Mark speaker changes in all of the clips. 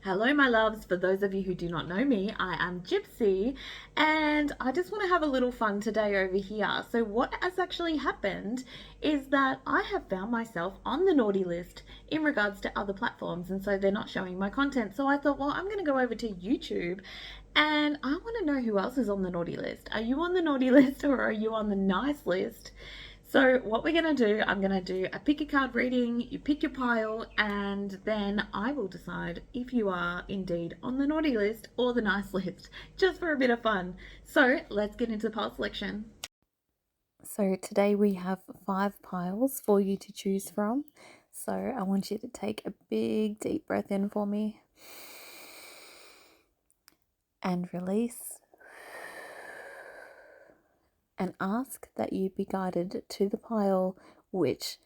Speaker 1: Hello, my loves. For those of you who do not know me, I am Gypsy, and I just want to have a little fun today over here. So, what has actually happened is that I have found myself on the naughty list in regards to other platforms, and so they're not showing my content. So, I thought, well, I'm going to go over to YouTube and I want to know who else is on the naughty list. Are you on the naughty list or are you on the nice list? So what we're going to do, I'm going to do a pick a card reading, you pick your pile, and then I will decide if you are indeed on the naughty list or the nice list, just for a bit of fun. So let's get into the pile selection.
Speaker 2: So today we have 5 piles for you to choose from. So I want you to take a big deep breath in for me and release, and ask that you be guided to the pile which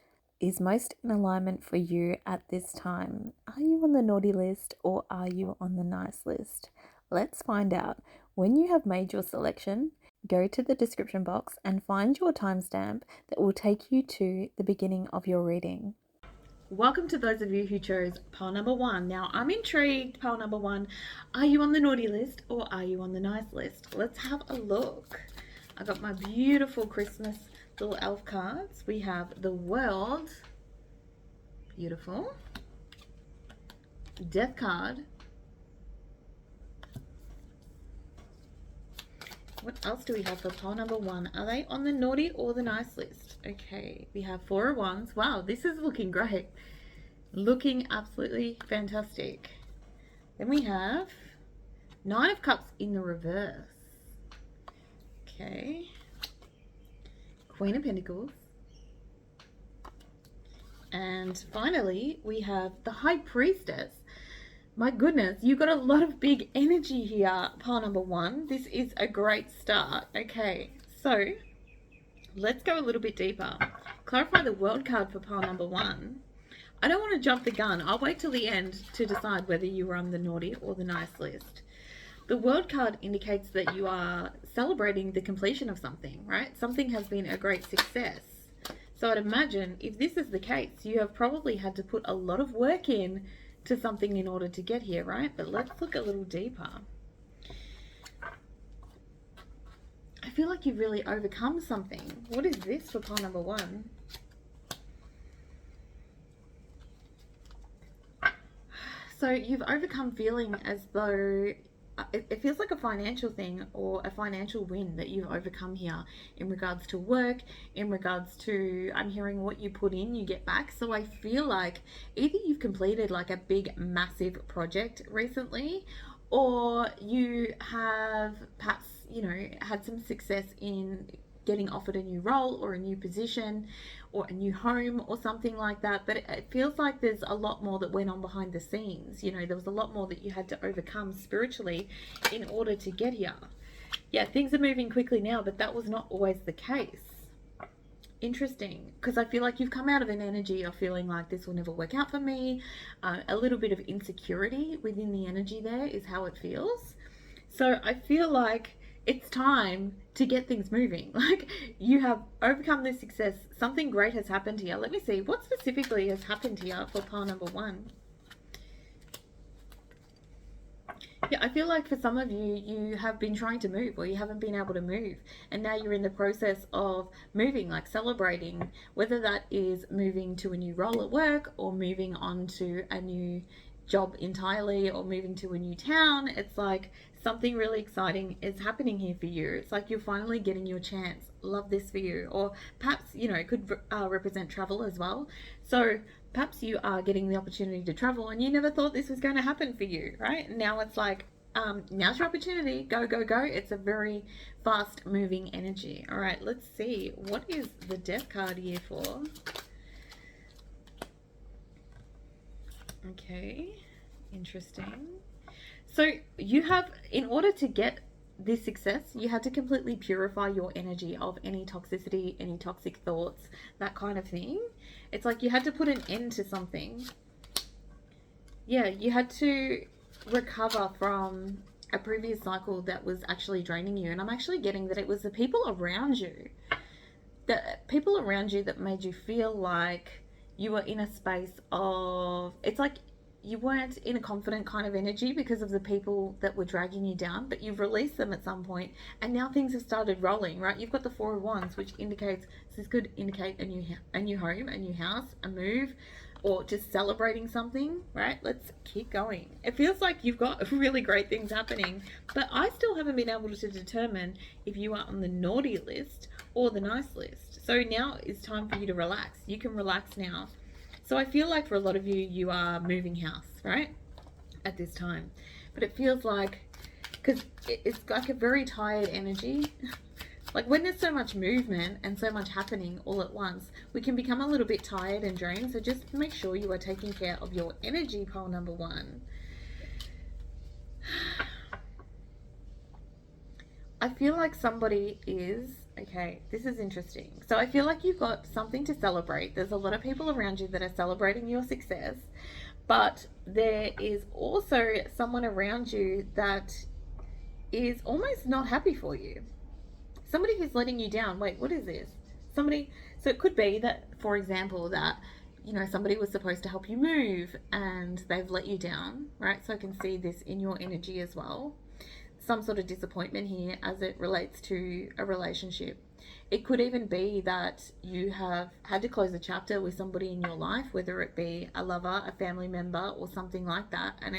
Speaker 2: is most in alignment for you at this time. Are you on the naughty list or are you on the nice list? Let's find out. When you have made your selection, go to the description box and find your timestamp that will take you to the beginning of your reading.
Speaker 1: Welcome to those of you who chose pile number 1. Now I'm intrigued, pile number 1, are you on the naughty list or are you on the nice list? Let's have a look. I got my beautiful Christmas little elf cards. We have the world, beautiful, death card. What else do we have for pile number 1? Are they on the naughty or the nice list? Okay, we have 4 of Wands. Wow, this is looking great. Looking absolutely fantastic. Then we have 9 of Cups in the reverse. Okay. Queen of Pentacles. And finally, we have the High Priestess. My goodness, you got a lot of big energy here, pile number 1. This is a great start. Okay, so let's go a little bit deeper. Clarify the world card for pile number 1. I don't want to jump the gun. I'll wait till the end to decide whether you are on the naughty or the nice list. The world card indicates that you are celebrating the completion of something, right? Something has been a great success. So I'd imagine if this is the case, you have probably had to put a lot of work in to something in order to get here, right? But let's look a little deeper. I feel like you've really overcome something. What is this for pile number 1? So you've overcome feeling as though it feels like a financial thing or a financial win that you've overcome here in regards to work, in regards to, I'm hearing what you put in, you get back. So I feel like either you've completed like a big, massive project recently, or you have perhaps, had some success in getting offered a new role or a new position or a new home or something like that. But it feels like there's a lot more that went on behind the scenes. There was a lot more that you had to overcome spiritually in order to get here. Yeah, things are moving quickly now, but that was not always the case. Interesting, because I feel like you've come out of an energy of feeling like this will never work out for me. A little bit of insecurity within the energy there is how it feels. So I feel like it's time to get things moving. Like, you have overcome this success. Something great has happened here. Let me see. What specifically has happened here for pile number 1? Yeah, I feel like for some of you, you have been trying to move or you haven't been able to move. And now you're in the process of moving, like celebrating, whether that is moving to a new role at work or moving on to a new job entirely or moving to a new town. It's like something really exciting is happening here for you. It's like you're finally getting your chance. Love this for you. Or perhaps, it could represent travel as well. So perhaps you are getting the opportunity to travel and you never thought this was going to happen for you, right? Now it's like, now's your opportunity. Go, go, go. It's a very fast moving energy. All right, let's see. What is the death card here for? Okay, interesting. So you have, in order to get this success, you had to completely purify your energy of any toxicity, any toxic thoughts, that kind of thing. It's like you had to put an end to something. Yeah, you had to recover from a previous cycle that was actually draining you. And I'm actually getting that it was the people around you, that made you feel like you were in a space of, it's like you weren't in a confident kind of energy because of the people that were dragging you down, but you've released them at some point, and now things have started rolling, right? You've got the Four of Wands, which indicates, this could indicate a new home, a new house, a move, or just celebrating something, right? Let's keep going. It feels like you've got really great things happening, but I still haven't been able to determine if you are on the naughty list or the nice list. So now it's time for you to relax. You can relax now. So I feel like for a lot of you, you are moving house, right? At this time. But it feels like, because it's like a very tired energy. Like when there's so much movement and so much happening all at once, we can become a little bit tired and drained. So just make sure you are taking care of your energy, pile number one. I feel like somebody is, okay, this is interesting. So I feel like you've got something to celebrate. There's a lot of people around you that are celebrating your success, but there is also someone around you that is almost not happy for you. Somebody who's letting you down. Wait, what is this? Somebody, so it could be that, for example, that, you know, somebody was supposed to help you move and they've let you down, right? So I can see this in your energy as well. Some sort of disappointment here as it relates to a relationship. It could even be that you have had to close a chapter with somebody in your life, whether it be a lover, a family member, or something like that, and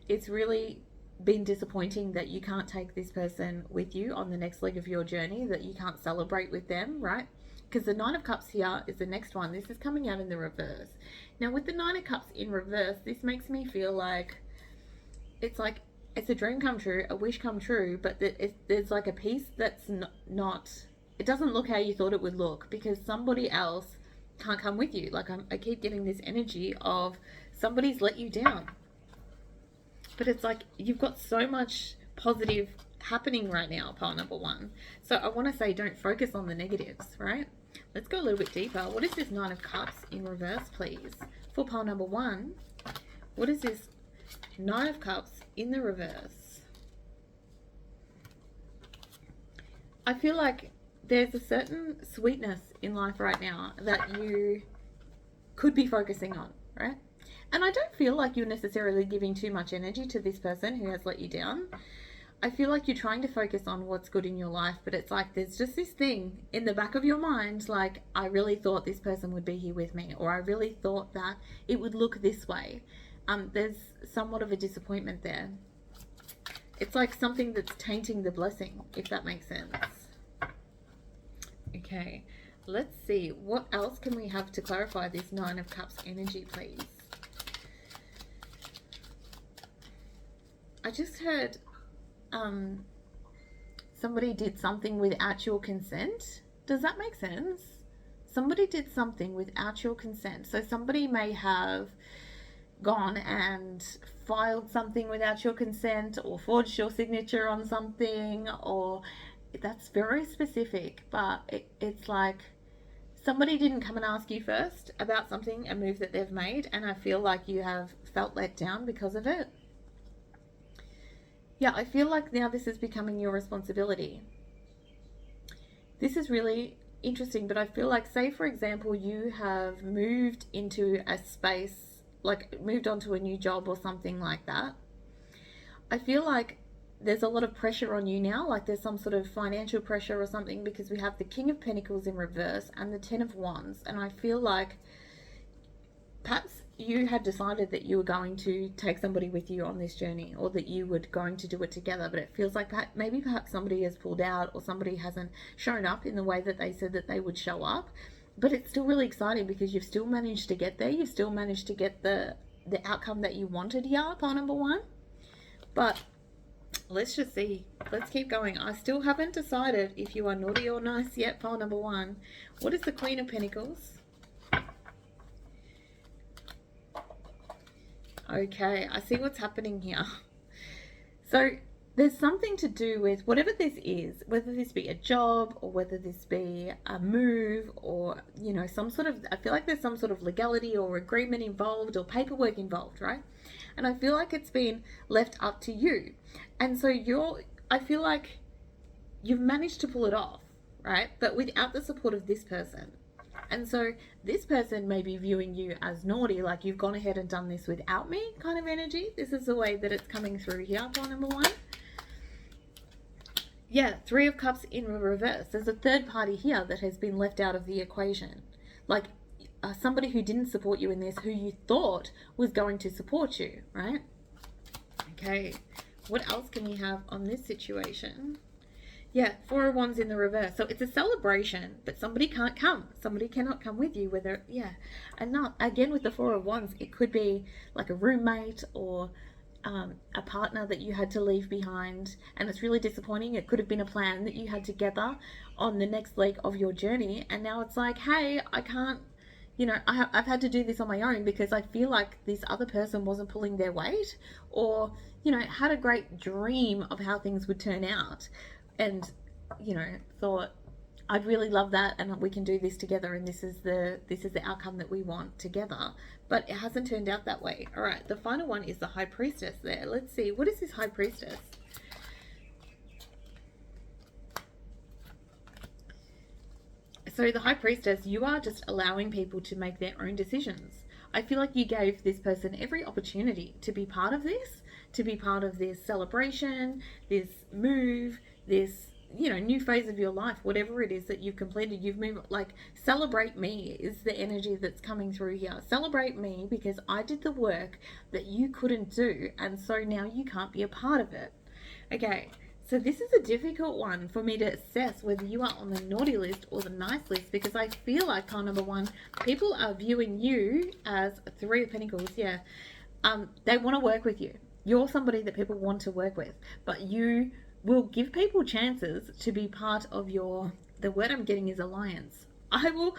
Speaker 1: it's really been disappointing that you can't take this person with you on the next leg of your journey, that you can't celebrate with them, right? Because the Nine of Cups here is the next one. This is coming out in the reverse. Now with the Nine of Cups in reverse, this makes me feel like it's a dream come true, a wish come true, but there's like a piece that's not, it doesn't look how you thought it would look because somebody else can't come with you. Like I keep getting this energy of somebody's let you down. But it's like you've got so much positive happening right now, pile number one. So I want to say don't focus on the negatives, right? Let's go a little bit deeper. What is this Nine of Cups in reverse, please? For pile number one, what is this Nine of Cups in the reverse? I feel like there's a certain sweetness in life right now that you could be focusing on, right? And I don't feel like you're necessarily giving too much energy to this person who has let you down. I feel like you're trying to focus on what's good in your life, but it's like there's just this thing in the back of your mind, like, I really thought this person would be here with me, or I really thought that it would look this way. There's somewhat of a disappointment there. It's like something that's tainting the blessing, if that makes sense. Okay, let's see. What else can we have to clarify this Nine of Cups energy, please? I just heard somebody did something without your consent. Does that make sense? Somebody did something without your consent. So somebody may have gone and filed something without your consent or forged your signature on something, or that's very specific, but it's like somebody didn't come and ask you first about something, a move that they've made, and I feel like you have felt let down because of it. Yeah, I feel like now this is becoming your responsibility. This is really interesting, but I feel like, say for example, you have moved into a space, like moved onto a new job or something like that. I feel like there's a lot of pressure on you now, like there's some sort of financial pressure or something, because we have the King of Pentacles in reverse and the Ten of Wands, and I feel like perhaps you had decided that you were going to take somebody with you on this journey, or that you were going to do it together, but it feels like perhaps somebody has pulled out, or somebody hasn't shown up in the way that they said that they would show up. But it's still really exciting because you've still managed to get there. You've still managed to get the outcome that you wanted here, pile number one. But let's just see. Let's keep going. I still haven't decided if you are naughty or nice yet, pile number one. What is the Queen of Pentacles? Okay, I see what's happening here. So there's something to do with whatever this is, whether this be a job or whether this be a move, or, you know, some sort of, I feel like there's some sort of legality or agreement involved or paperwork involved, right? And I feel like it's been left up to you. And so I feel like you've managed to pull it off, right? But without the support of this person. And so this person may be viewing you as naughty, like you've gone ahead and done this without me kind of energy. This is the way that it's coming through here, pile number one. Yeah, Three of Cups in reverse. There's a third party here that has been left out of the equation. Like somebody who didn't support you in this, who you thought was going to support you, right? Okay, what else can we have on this situation? Yeah, Four of Wands in the reverse. So it's a celebration, but somebody can't come. Somebody cannot come with you, whether, yeah. And not, again, with the Four of Wands, it could be like a roommate or a partner that you had to leave behind, and it's really disappointing. It could have been a plan that you had together on the next leg of your journey, and now it's like, hey, I can't, I've had to do this on my own because I feel like this other person wasn't pulling their weight, or had a great dream of how things would turn out, and thought, I'd really love that, and we can do this together, and this is the outcome that we want together. But it hasn't turned out that way. All right, the final one is the High Priestess there. Let's see, what is this High Priestess? So the High Priestess, you are just allowing people to make their own decisions. I feel like you gave this person every opportunity to be part of this, celebration, this move, this new phase of your life, whatever it is that you've completed. You've moved, like, celebrate me is the energy that's coming through here. Celebrate me because I did the work that you couldn't do, and so now you can't be a part of it. Okay, so this is a difficult one for me to assess whether you are on the naughty list or the nice list, because I feel like, pile number one, people are viewing you as Three of Pentacles. Yeah, they want to work with you. You're somebody that people want to work with, but you will give people chances to be part of the word I'm getting is alliance. I will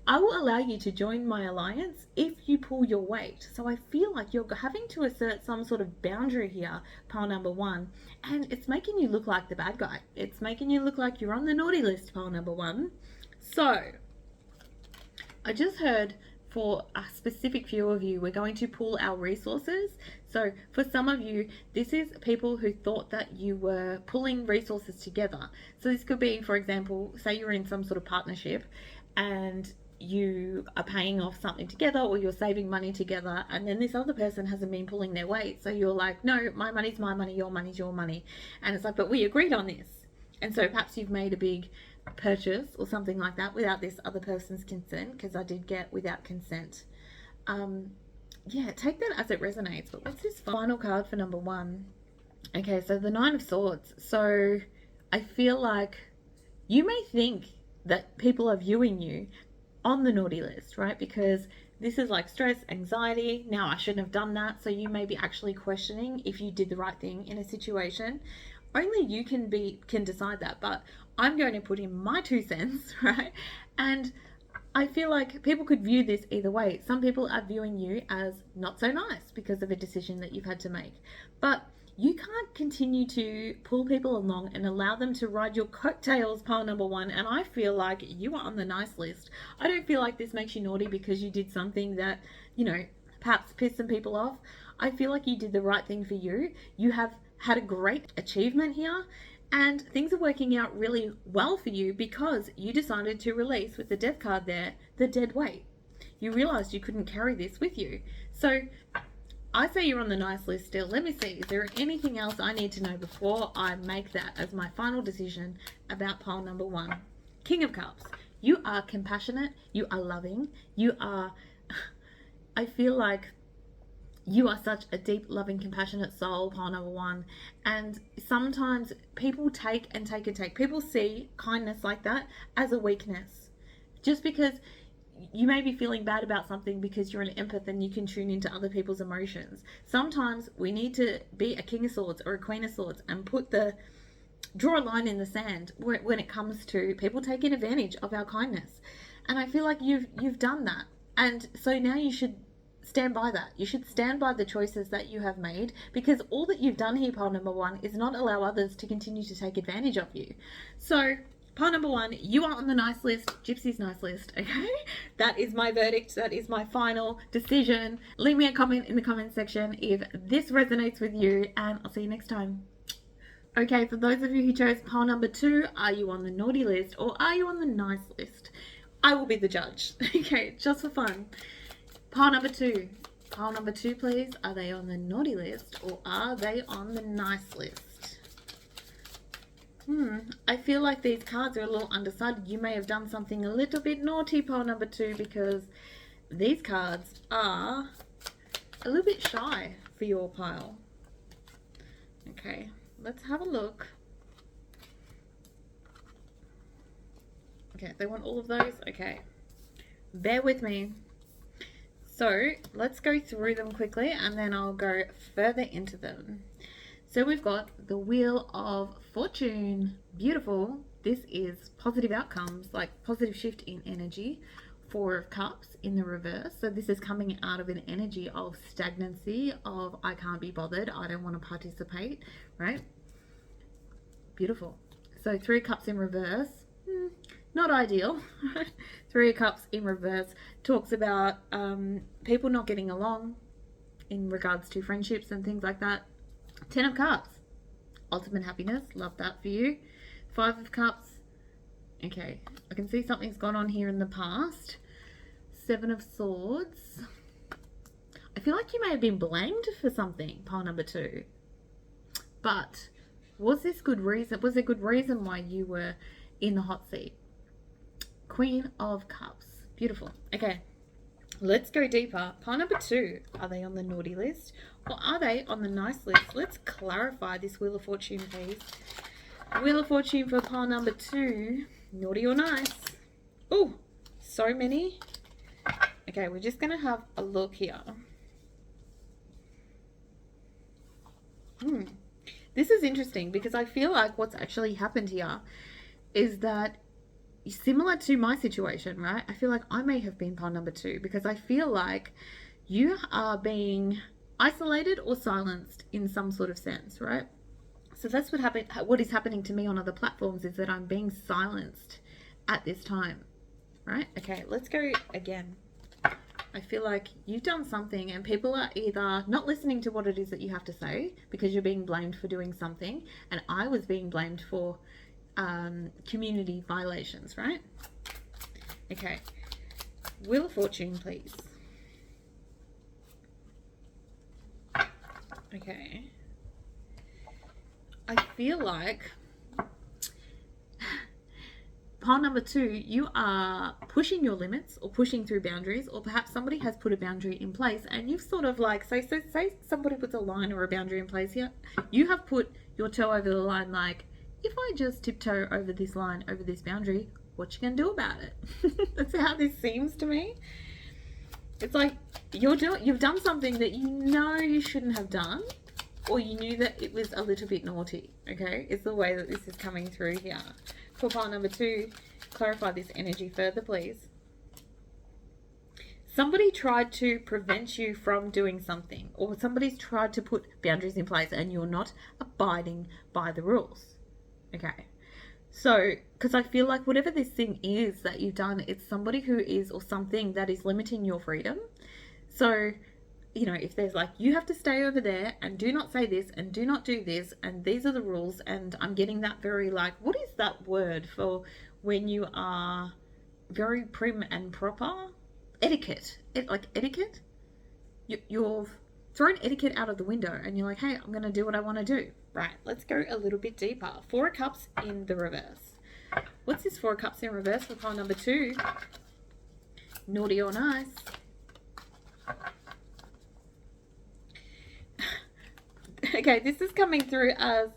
Speaker 1: allow you to join my alliance if you pull your weight. So I feel like you're having to assert some sort of boundary here, pile number one, and it's making you look like the bad guy. It's making you look like you're on the naughty list, pile number one. So I just heard, for a specific few of you, we're going to pool our resources. So for some of you, this is people who thought that you were pulling resources together. So this could be, for example, say you're in some sort of partnership and you are paying off something together, or you're saving money together, and then this other person hasn't been pulling their weight. So you're like, no, my money's my money, your money's your money. And it's like, but we agreed on this. And so perhaps you've made a big purchase or something like that without this other person's consent, because I did get without consent. Yeah, take that as it resonates. But what's this final card for number one? Okay, so the Nine of Swords. So I feel like you may think that people are viewing you on the naughty list, right? Because this is like stress, anxiety. Now I shouldn't have done that. So you may be actually questioning if you did the right thing in a situation. Only you can decide that, but I'm going to put in my 2 cents, right? And I feel like people could view this either way. Some people are viewing you as not so nice because of a decision that you've had to make. But you can't continue to pull people along and allow them to ride your coattails, pile number one. And I feel like you are on the nice list. I don't feel like this makes you naughty because you did something that, perhaps pissed some people off. I feel like you did the right thing for you. You have had a great achievement here, and things are working out really well for you because you decided to release, with the Death card there, the dead weight. You realized you couldn't carry this with you. So I say you're on the nice list still. Let me see, is there anything else I need to know before I make that as my final decision about pile number one? King of Cups. You are compassionate, you are loving, you are, I feel like you are such a deep, loving, compassionate soul, pile number one. And sometimes people take and take and take. People see kindness like that as a weakness. Just because you may be feeling bad about something because you're an empath and you can tune into other people's emotions. Sometimes we need to be a King of Swords or a Queen of Swords and draw a line in the sand when it comes to people taking advantage of our kindness. And I feel like you've done that. And so now you should stand by that. You should stand by the choices that you have made, because all that you've done here, pile number one, is not allow others to continue to take advantage of you. So pile number one, you are on the nice list, Gypsy's nice list, okay? That is my verdict. That is my final decision. Leave me a comment in the comment section if this resonates with you, and I'll see you next time. Okay, for those of you who chose pile number two, are you on the naughty list or are you on the nice list? I will be the judge. Okay, just for fun. Pile number two. Pile number two, please. Are they on the naughty list or are they on the nice list? I feel like these cards are a little undecided. You may have done something a little bit naughty, pile number two, because these cards are a little bit shy for your pile. Okay, let's have a look. Okay, they want all of those? Okay. Bear with me. So, let's go through them quickly and then I'll go further into them. So we've got the Wheel of Fortune. Beautiful. This is positive outcomes, like positive shift in energy. Four of Cups in the reverse. So this is coming out of an energy of stagnancy, of I can't be bothered, I don't want to participate, right? Beautiful. So Three of Cups in reverse. Not ideal. Three of Cups in reverse talks about people not getting along in regards to friendships and things like that. 10 of Cups, ultimate happiness, love that for you. 5 of Cups, okay, I can see something's gone on here in the past. 7 of Swords, I feel like you may have been blamed for something, pile number 2. But was this good reason? Was there good reason why you were in the hot seat? Queen of Cups, beautiful. Okay, let's go deeper. Pile number 2, are they on the naughty list or are they on the nice list? Let's clarify this Wheel of Fortune, please. Wheel of Fortune for pile number 2, naughty or nice? Oh, so many. Okay, we're just going to have a look here. This is interesting because I feel like what's actually happened here is that similar to my situation, right? I feel like I may have been pile number 2 because I feel like you are being isolated or silenced in some sort of sense, right? So that's what is happening to me on other platforms is that I'm being silenced at this time, right? Okay, let's go again. I feel like you've done something and people are either not listening to what it is that you have to say because you're being blamed for doing something, and I was being blamed for community violations, right? Okay, Wheel of Fortune, please. Okay, I feel like pile number 2, you are pushing your limits or pushing through boundaries, or perhaps somebody has put a boundary in place and you've sort of like, say somebody puts a line or a boundary in place here, you have put your toe over the line, like, if I just tiptoe over this line, over this boundary, what you gonna do about it? That's how this seems to me. It's like you've done something that you know you shouldn't have done, or you knew that it was a little bit naughty, okay? It's the way that this is coming through here. For pile number 2, clarify this energy further, please. Somebody tried to prevent you from doing something, or somebody's tried to put boundaries in place and you're not abiding by the rules. Okay, so because I feel like whatever this thing is that you've done, it's somebody who is or something that is limiting your freedom. So, you know, if there's like, you have to stay over there and do not say this and do not do this and these are the rules, and I'm getting that very like, what is that word for when you are very prim and proper? Etiquette. Like etiquette? You've thrown etiquette out of the window and you're like, hey, I'm going to do what I want to do. Right, let's go a little bit deeper. 4 of Cups in the reverse. What's this 4 of Cups in reverse for pile number 2? Naughty or nice? Okay, this is coming through as,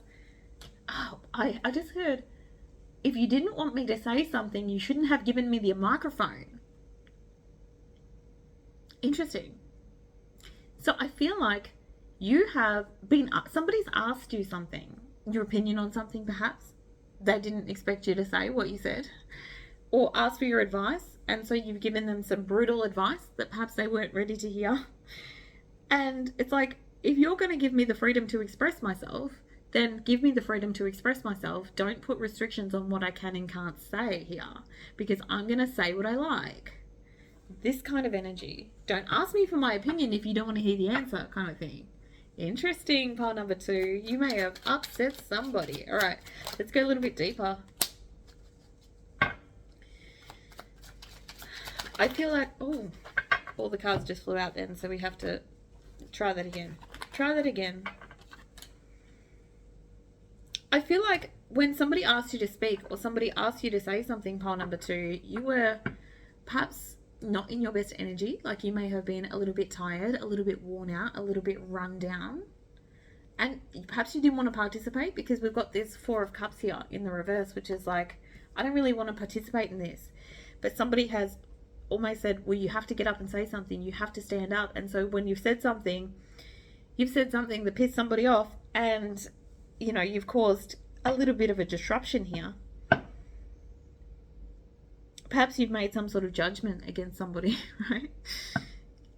Speaker 1: oh, I just heard, if you didn't want me to say something, you shouldn't have given me the microphone. Interesting. So I feel like you have been, somebody's asked you something, your opinion on something perhaps. They didn't expect you to say what you said, or ask for your advice, and so you've given them some brutal advice that perhaps they weren't ready to hear. And it's like, if you're going to give me the freedom to express myself, then give me the freedom to express myself. Don't put restrictions on what I can and can't say here, because I'm going to say what I like. This kind of energy. Don't ask me for my opinion if you don't want to hear the answer, kind of thing. Interesting, pile number 2. You may have upset somebody. All right, let's go a little bit deeper. I feel like, oh, all the cards just flew out then, so we have to try that again. Try that again. I feel like when somebody asks you to speak or somebody asks you to say something, pile number 2, you were perhaps not in your best energy. Like you may have been a little bit tired, a little bit worn out, a little bit run down. And perhaps you didn't want to participate because we've got this 4 of Cups here in the reverse, which is like, I don't really want to participate in this. But somebody has almost said, well, you have to get up and say something. You have to stand up. And so when you've said something that pissed somebody off, and, you know, you've caused a little bit of a disruption here. Perhaps you've made some sort of judgment against somebody, right?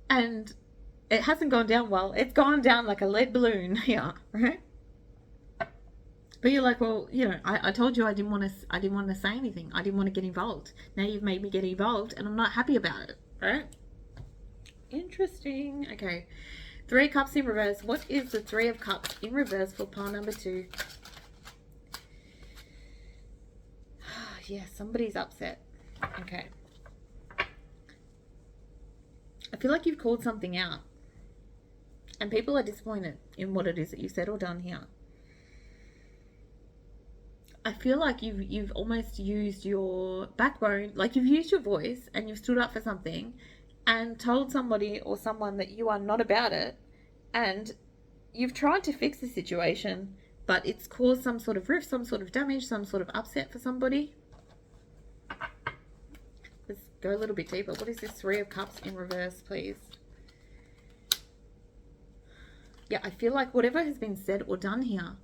Speaker 1: And it hasn't gone down well. It's gone down like a lead balloon here, right? But you're like, well, you know, I told you I didn't want to say anything. I didn't want to get involved. Now you've made me get involved, and I'm not happy about it, right? Interesting. Okay, 3 of Cups in reverse. What is the 3 of Cups in reverse for pile number 2? Yeah, somebody's upset. Okay. I feel like you've called something out, and people are disappointed in what it is that you said or done here. I feel like you've almost used your backbone, like you've used your voice and you've stood up for something and told somebody or someone that you are not about it, and you've tried to fix the situation, but it's caused some sort of rift, some sort of damage, some sort of upset for somebody. Let's go a little bit deeper. What is this 3 of Cups in reverse, please? Yeah, I feel like whatever has been said or done here,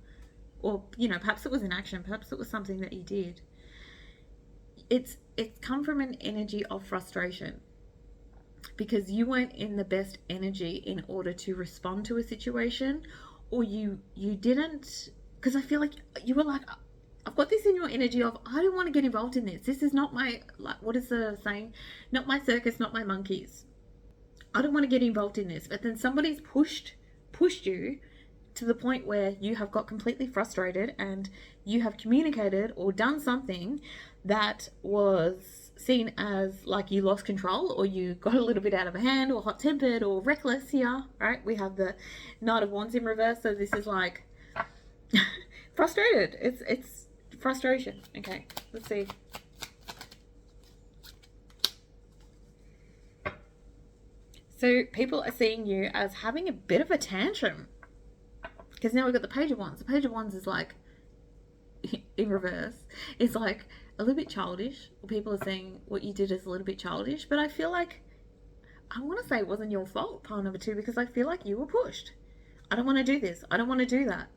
Speaker 1: or, you know, perhaps it was an action, perhaps it was something that you did, it's come from an energy of frustration because you weren't in the best energy in order to respond to a situation, or you didn't, because I feel like you were like, I've got this in your energy of, I don't want to get involved in this. This is not my, like, what is the saying? Not my circus, not my monkeys. I don't want to get involved in this. But then somebody's pushed you to the point where you have got completely frustrated and you have communicated or done something that was seen as like you lost control, or you got a little bit out of hand, or hot-tempered, or reckless here, right? We have the Knight of Wands in reverse, so this is like frustrated. It's frustration. Okay, let's see. So people are seeing you as having a bit of a tantrum, because now we've got the Page of Wands. The Page of Wands is like, in reverse, it's like a little bit childish. People are saying what you did is a little bit childish, but I feel like, I want to say it wasn't your fault, pile number 2, because I feel like you were pushed. I don't want to do this. I don't want to do that.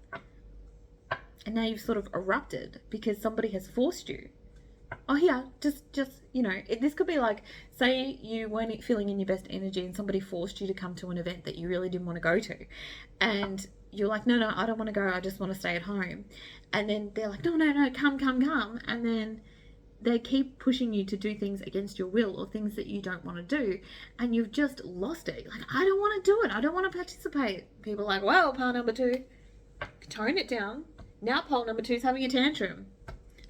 Speaker 1: And now you've sort of erupted because somebody has forced you. Oh yeah, just you know, this could be like, say you weren't feeling in your best energy and somebody forced you to come to an event that you really didn't want to go to, and you're like, no, I don't want to go, I just want to stay at home. And then they're like, no, come, and then they keep pushing you to do things against your will, or things that you don't want to do, and you've just lost it. Like, I don't want to do it, I don't want to participate. People are like, well, pile number 2, tone it down. Now pile number 2 is having a tantrum.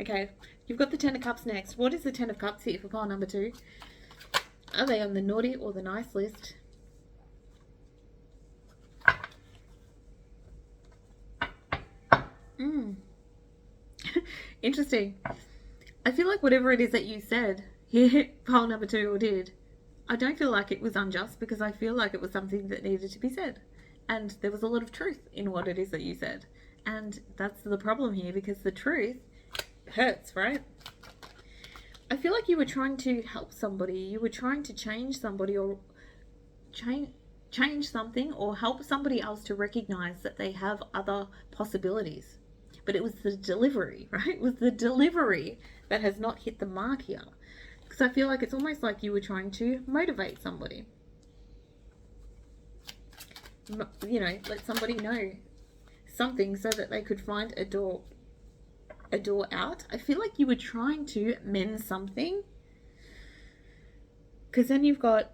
Speaker 1: Okay, you've got the 10 of Cups next. What is the 10 of Cups here for pile number 2? Are they on the naughty or the nice list? Interesting. I feel like whatever it is that you said here, pile number 2, or did, I don't feel like it was unjust, because I feel like it was something that needed to be said. And there was a lot of truth in what it is that you said. And that's the problem here, because the truth hurts, right? I feel like you were trying to help somebody. You were trying to change somebody, or change something, or help somebody else to recognize that they have other possibilities. But it was the delivery, right? It was the delivery that has not hit the mark here. Because I feel like it's almost like you were trying to motivate somebody. You know, let somebody know something so that they could find a door out. I feel like you were trying to mend something. Because then you've got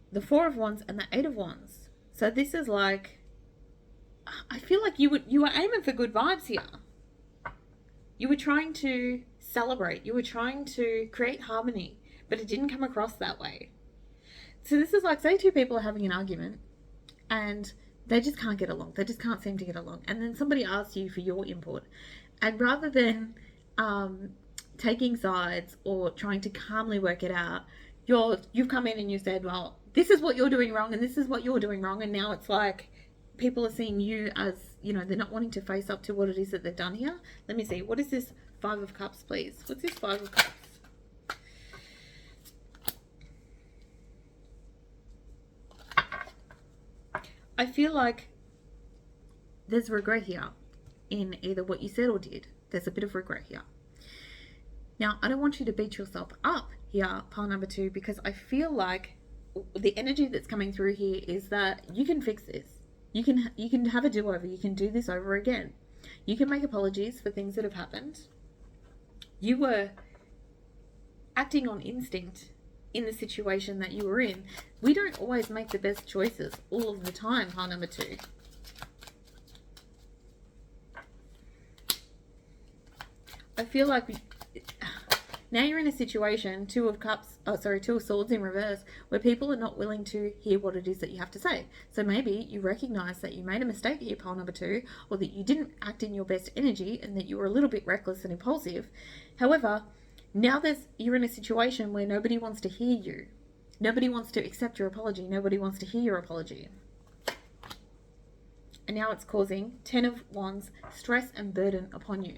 Speaker 1: the 4 of Wands and the 8 of Wands. So this is like, I feel like you were aiming for good vibes here. You were trying to celebrate. You were trying to create harmony. but it didn't come across that way. So this is like, say two people are having an argument and they just can't get along. They just can't seem to get along. And then somebody asks you for your input. And rather than taking sides or trying to calmly work it out, you've come in and you said, well, this is what you're doing wrong and this is what you're doing wrong. And now it's like people are seeing you as, they're not wanting to face up to what it is that they've done here. Let me see. What is this Five of Cups, please? What's this Five of Cups? I feel like there's regret here in either what you said or did. There's a bit of regret here. Now, I don't want you to beat yourself up here, pile number 2, because I feel like the energy that's coming through here is that you can fix this. You can have a do-over. You can do this over again. You can make apologies for things that have happened. You were acting on instinct in the situation that you were in. We don't always make the best choices all of the time, pile number 2. I feel like now you're in a situation, Two of Swords in reverse, where people are not willing to hear what it is that you have to say. So maybe you recognize that you made a mistake here, pile number 2, or that you didn't act in your best energy and that you were a little bit reckless and impulsive. However, now you're in a situation where nobody wants to hear you. Nobody wants to accept your apology. Nobody wants to hear your apology. And now it's causing 10 of Wands stress and burden upon you.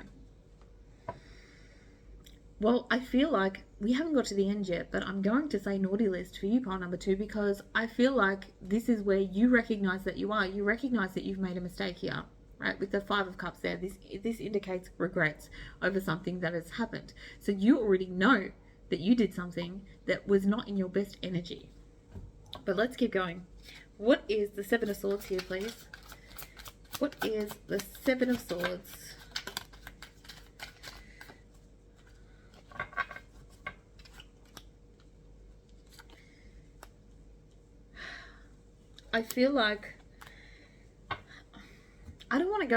Speaker 1: Well, I feel like we haven't got to the end yet, but I'm going to say naughty list for you, pile number 2, because I feel like this is where you recognize that you are. You recognize that you've made a mistake here, right? With the Five of Cups there, this indicates regrets over something that has happened. So you already know that you did something that was not in your best energy. But let's keep going. What is the Seven of Swords here, please? What is the Seven of Swords? I feel like I don't want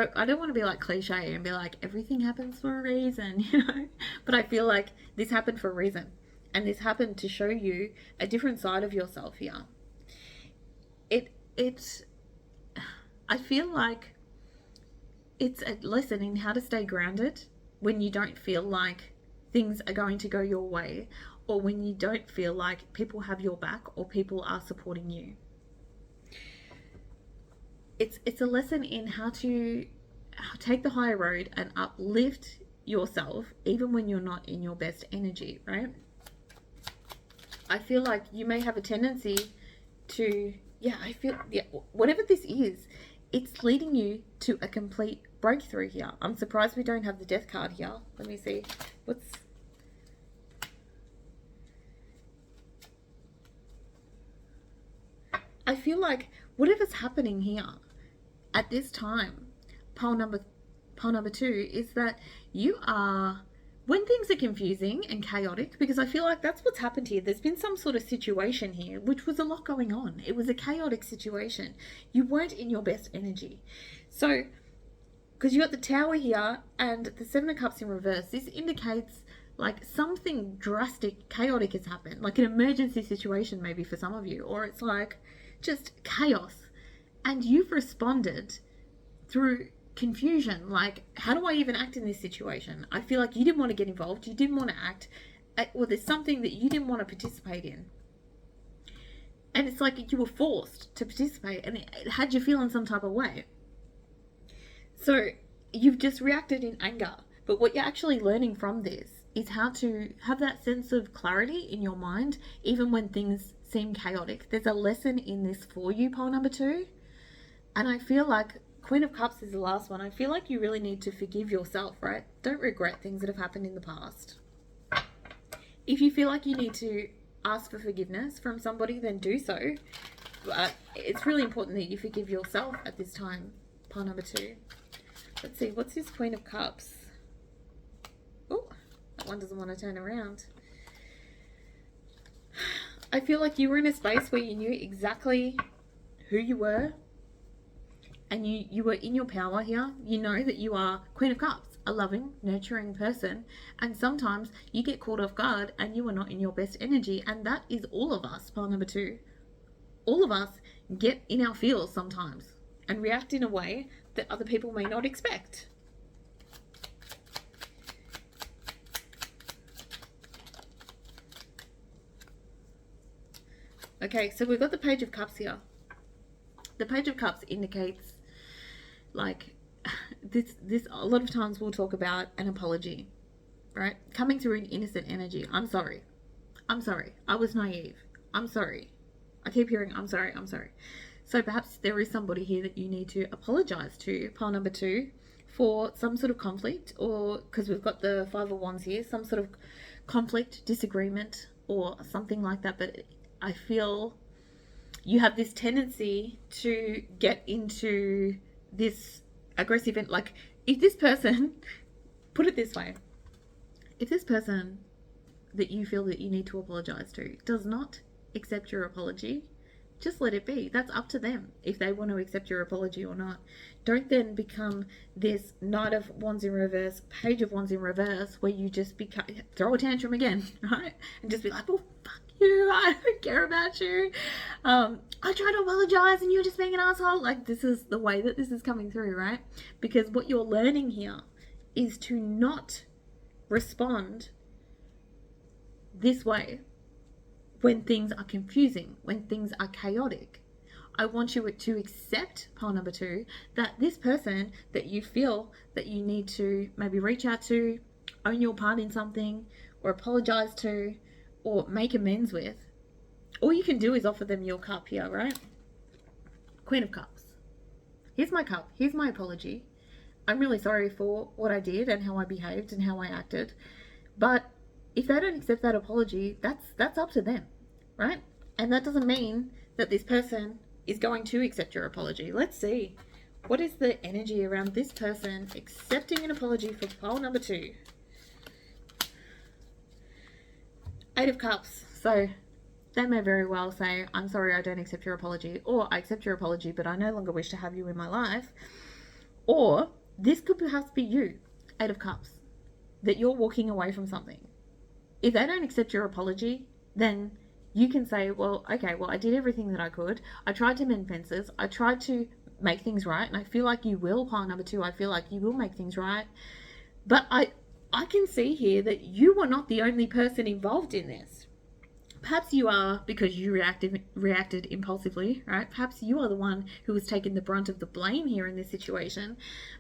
Speaker 1: to be like cliche and be like everything happens for a reason, but I feel like this happened for a reason, and this happened to show you a different side of yourself here. I feel like it's a lesson in how to stay grounded when you don't feel like things are going to go your way, or when you don't feel like people have your back or people are supporting you. It's a lesson in how to take the higher road and uplift yourself even when you're not in your best energy, right? I feel like you may have a tendency to, whatever this is, it's leading you to a complete breakthrough here. I'm surprised we don't have the Death card here. Let me see. I feel like whatever's happening here at this time, pile number 2, is that you are, when things are confusing and chaotic, because I feel like that's what's happened here. There's been some sort of situation here, which was a lot going on. It was a chaotic situation. You weren't in your best energy. So, because you got the Tower here and the Seven of Cups in reverse, this indicates like something drastic, chaotic has happened, like an emergency situation maybe for some of you, or it's like just chaos. And you've responded through confusion. Like, how do I even act in this situation? I feel like you didn't want to get involved. You didn't want to act. Or there's something that you didn't want to participate in. And it's like you were forced to participate. And it had you feeling some type of way. So you've just reacted in anger. But what you're actually learning from this is how to have that sense of clarity in your mind, even when things seem chaotic. There's a lesson in this for you, pile number 2. And I feel like Queen of Cups is the last one. I feel like you really need to forgive yourself, right? Don't regret things that have happened in the past. If you feel like you need to ask for forgiveness from somebody, then do so. But it's really important that you forgive yourself at this time, pile number 2. Let's see, what's this Queen of Cups? Oh, that one doesn't want to turn around. I feel like you were in a space where you knew exactly who you were. and you were in your power here. You know that you are Queen of Cups, a loving, nurturing person, and sometimes you get caught off guard and you are not in your best energy, and that is all of us. Pile number 2, all of us get in our feels sometimes and react in a way that other people may not expect. Okay, so we've got the Page of Cups here. The Page of Cups indicates, like, this a lot of times we'll talk about an apology, right? Coming through in innocent energy. I'm sorry. I was naive. I'm sorry. I keep hearing I'm sorry. So perhaps there is somebody here that you need to apologize to, pile number 2, for some sort of conflict, or because we've got the 5 of Wands here, some sort of conflict, disagreement, or something like that. But I feel you have this tendency to get into this aggressive, like, if this person, put it this way, if this person that you feel that you need to apologize to does not accept your apology, just let it be. That's up to them if they want to accept your apology or not. Don't then become this Knight of Wands in reverse, Page of Wands in reverse, where you just throw a tantrum again, right? And just be like, well, fuck you, I don't care about you. I try to apologize and you're just being an asshole. Like, this is the way that this is coming through, right? Because what you're learning here is to not respond this way when things are confusing, when things are chaotic. I want you to accept, pile number 2, that this person that you feel that you need to maybe reach out to, own your part in something, or apologize to, or make amends with, all you can do is offer them your cup here, right? Queen of Cups. Here's my cup. Here's my apology. I'm really sorry for what I did and how I behaved and how I acted. But if they don't accept that apology, that's up to them, right? And that doesn't mean that this person is going to accept your apology. Let's see. What is the energy around this person accepting an apology for pile number 2? 8 of Cups. So they may very well say, I'm sorry, I don't accept your apology, or I accept your apology, but I no longer wish to have you in my life. Or this could perhaps be you, 8 of Cups, that you're walking away from something. If they don't accept your apology, then you can say, well, okay, well, I did everything that I could. I tried to mend fences. I tried to make things right. And I feel like you will, pile number 2. I feel like you will make things right. But I can see here that you are not the only person involved in this. Perhaps you are, because you reacted impulsively, right? Perhaps you are the one who has taken the brunt of the blame here in this situation.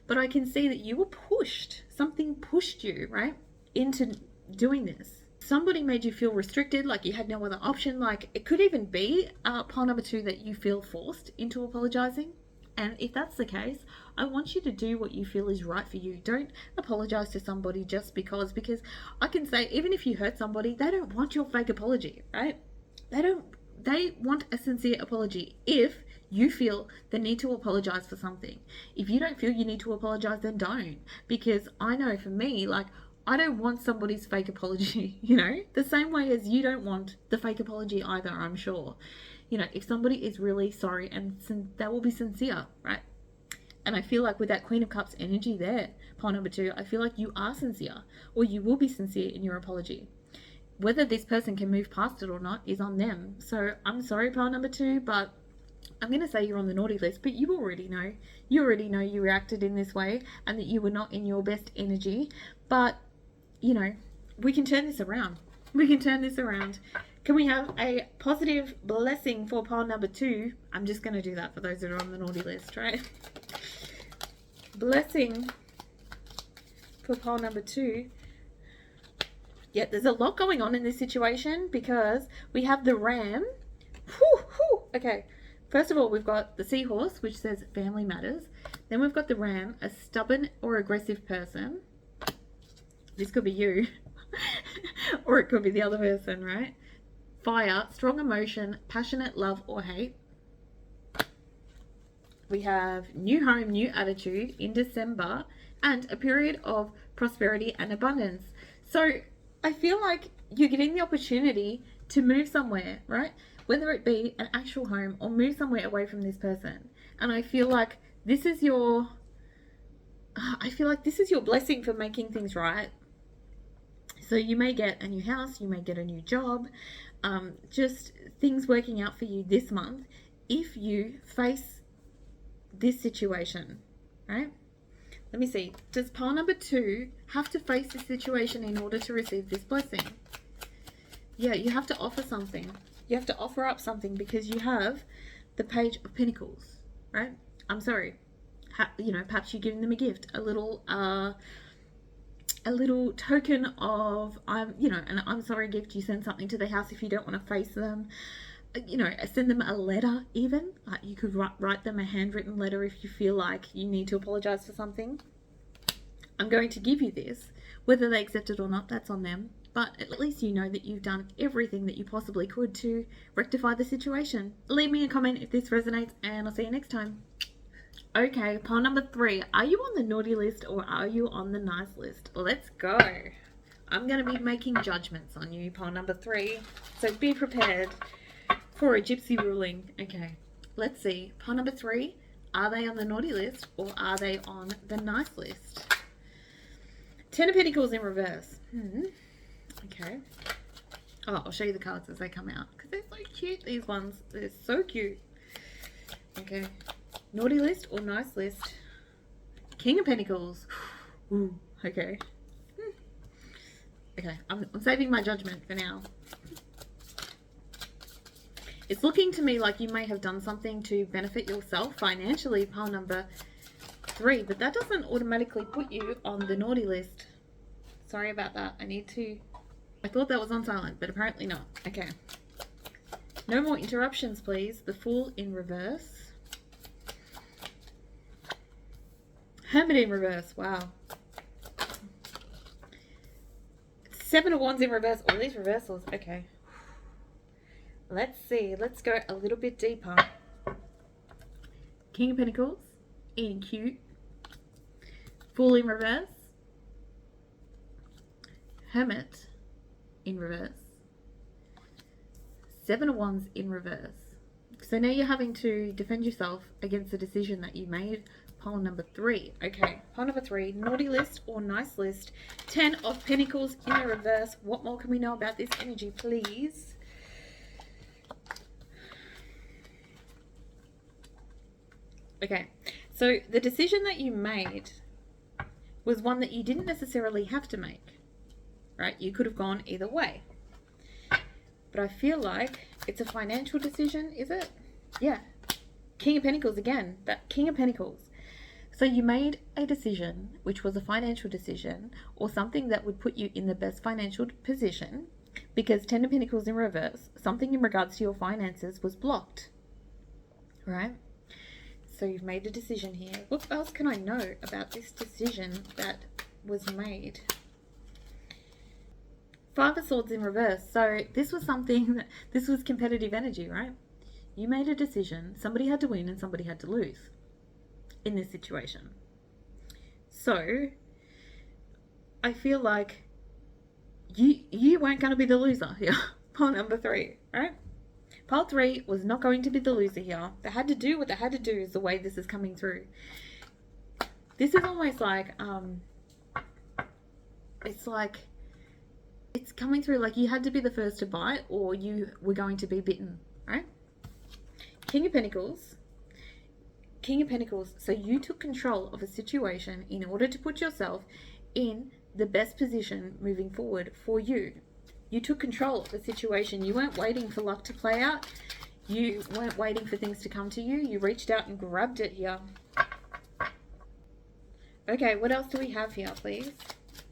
Speaker 1: But I can see that you were pushed. Something pushed you, right, into doing this. Somebody made you feel restricted, like you had no other option. Like, it could even be pile number 2 that you feel forced into apologizing. And if that's the case, I want you to do what you feel is right for you. Don't apologize to somebody just because I can say, even if you hurt somebody, they don't want your fake apology, right? They want a sincere apology. If you feel the need to apologize for something, if you don't feel you need to apologize, then don't. Because I know for me, like, I don't want somebody's fake apology, the same way as you don't want the fake apology either, I'm sure. If somebody is really sorry, and they will be sincere, right? And I feel like with that Queen of Cups energy there, pile number 2, I feel like you are sincere, or you will be sincere in your apology. Whether this person can move past it or not is on them. So I'm sorry, pile number 2, but I'm going to say you're on the naughty list, but you already know. You already know you reacted in this way and that you were not in your best energy. But, we can turn this around. Can we have a positive blessing for pile number 2? I'm just going to do that for those that are on the naughty list, right? Blessing for pile number 2. Yeah, there's a lot going on in this situation because we have the ram. Okay, first of all, we've got the seahorse, which says family matters. Then we've got the ram, a stubborn or aggressive person. This could be you. Or it could be the other person, right? Fire, strong emotion, passionate love or hate. We have new home, new attitude in December, and a period of prosperity and abundance. So I feel like you're getting the opportunity to move somewhere, right? Whether it be an actual home or move somewhere away from this person. And I feel like This is your, I feel like this is your blessing for making things right. So you may get a new house, you may get a new job, just things working out for you this month if you face this situation, right? Let me see. Does pile number 2 have to face this situation in order to receive this blessing? Yeah, you have to offer something. You have to offer up something because you have the Page of Pentacles, right? I'm sorry. Perhaps you're giving them a gift, a little token of an I'm sorry gift. You send something to the house if you don't want to face them. Send them a letter even. Like you could write them a handwritten letter if you feel like you need to apologize for something. I'm going to give you this. Whether they accept it or not, that's on them. But at least you know that you've done everything that you possibly could to rectify the situation. Leave me a comment if this resonates, and I'll see you next time. Okay, pile number 3. Are you on the naughty list or are you on the nice list? Let's go. I'm going to be making judgments on you, pile number 3. So be prepared for a gypsy ruling. Okay, let's see. Pile number 3. Are they on the naughty list or are they on the nice list? 10 of Pentacles in reverse. Okay. Oh, I'll show you the cards as they come out because they're so cute, these ones. They're so cute. Okay. Naughty list or nice list? King of Pentacles. Ooh, okay. Okay, I'm saving my judgment for now. It's looking to me like you may have done something to benefit yourself financially, pile number 3, but that doesn't automatically put you on the naughty list. Sorry about that. I thought that was on silent, but apparently not. Okay. No more interruptions, please. The Fool in reverse. Hermit in reverse. Wow. 7 of Wands in reverse. All these reversals. Okay. Let's see. Let's go a little bit deeper. King of Pentacles in cute. Fool in reverse. Hermit in reverse. 7 of Wands in reverse. So now you're having to defend yourself against the decision that you made. Pile number 3. Okay, pile number 3. Naughty list or nice list. 10 of Pentacles in a reverse. What more can we know about this energy, please? Okay, so the decision that you made was one that you didn't necessarily have to make. Right? You could have gone either way. But I feel like it's a financial decision, is it? Yeah. King of Pentacles again. That King of Pentacles. So you made a decision, which was a financial decision, or something that would put you in the best financial position, because 10 of Pentacles in reverse, something in regards to your finances was blocked. Right? So you've made a decision here. What else can I know about this decision that was made? 5 of Swords in reverse. So this was this was competitive energy, right? You made a decision. Somebody had to win and somebody had to lose in this situation. So I feel like you weren't going to be the loser here. Pile number 3, right? Pile 3 was not going to be the loser here. They had to do what they had to do is the way this is coming through. This is almost like, it's coming through like you had to be the first to bite or you were going to be bitten, right? King of Pentacles. King of Pentacles. So you took control of a situation in order to put yourself in the best position moving forward for you. You took control of the situation. You weren't waiting for luck to play out. You weren't waiting for things to come to you. You reached out and grabbed it here. Okay, what else do we have here, please?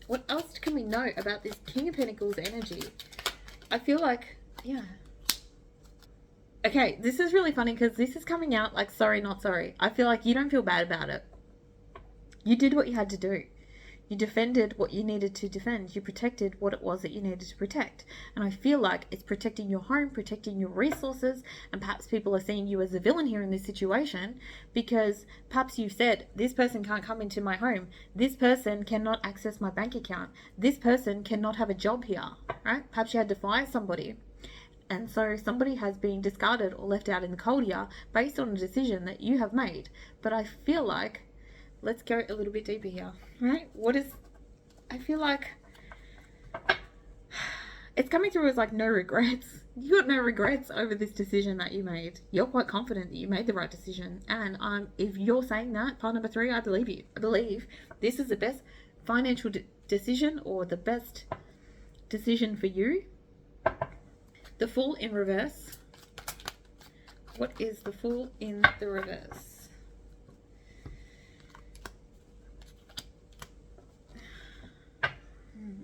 Speaker 1: What else can we know about this King of Pentacles energy? I feel like, yeah. Okay, this is really funny because this is coming out like sorry, not sorry. I feel like you don't feel bad about it. You did what you had to do. You defended what you needed to defend. You protected what it was that you needed to protect. And I feel like it's protecting your home, protecting your resources, and perhaps people are seeing you as a villain here in this situation because perhaps you said, this person can't come into my home. This person cannot access my bank account. This person cannot have a job here, right? Perhaps you had to fire somebody. And so somebody has been discarded or left out in the cold here based on a decision that you have made. But I feel like, let's go a little bit deeper here, right? I feel like it's coming through as like no regrets. You got no regrets over this decision that you made. You're quite confident that you made the right decision. And if you're saying that, part number 3, I believe you. I believe this is the best financial decision or the best decision for you. The Fool in reverse. What is the Fool in the reverse?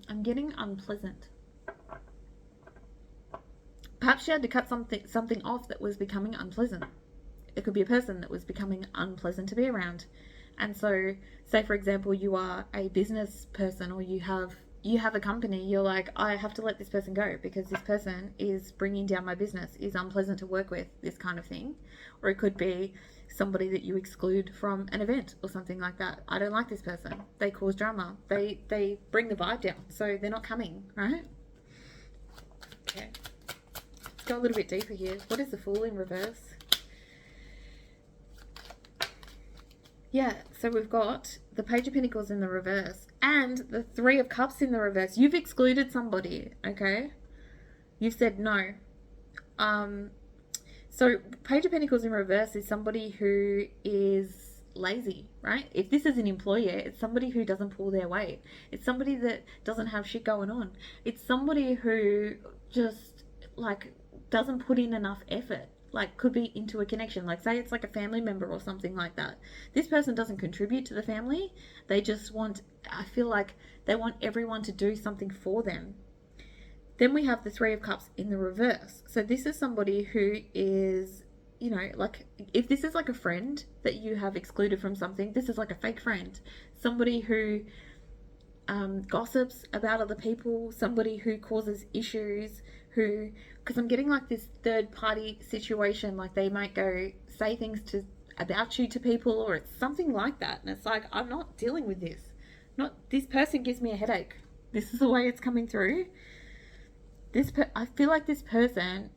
Speaker 1: I'm getting unpleasant. Perhaps you had to cut something off that was becoming unpleasant. It could be a person that was becoming unpleasant to be around. And so, say for example, you are a business person or you have a company, you're like, I have to let this person go because this person is bringing down my business, is unpleasant to work with, this kind of thing. Or it could be somebody that you exclude from an event or something like that. I don't like this person. They cause drama. They bring the vibe down. So they're not coming, right? Okay. Let's go a little bit deeper here. What is the Fool in reverse? Yeah, so we've got the Page of Pentacles in the reverse and the 3 of Cups in the reverse. You've excluded somebody, okay? You've said no. So Page of Pentacles in reverse is somebody who is lazy, right? If this is an employer, it's somebody who doesn't pull their weight. It's somebody that doesn't have shit going on. It's somebody who just like doesn't put in enough effort. Like could be into a connection, like say it's like a family member or something like that. This person doesn't contribute to the family. They just want, I feel like they want everyone to do something for them. Then we have the 3 of Cups in the reverse. So this is somebody who is, you know, like if this is like a friend that you have excluded from something, this is like a fake friend. Somebody who gossips about other people, somebody who causes issues, who, because I'm getting like this third party situation, like they might go say things about you to people or it's something like that. And it's like, I'm not dealing with this. This person gives me a headache. This is the way it's coming through. I feel like this person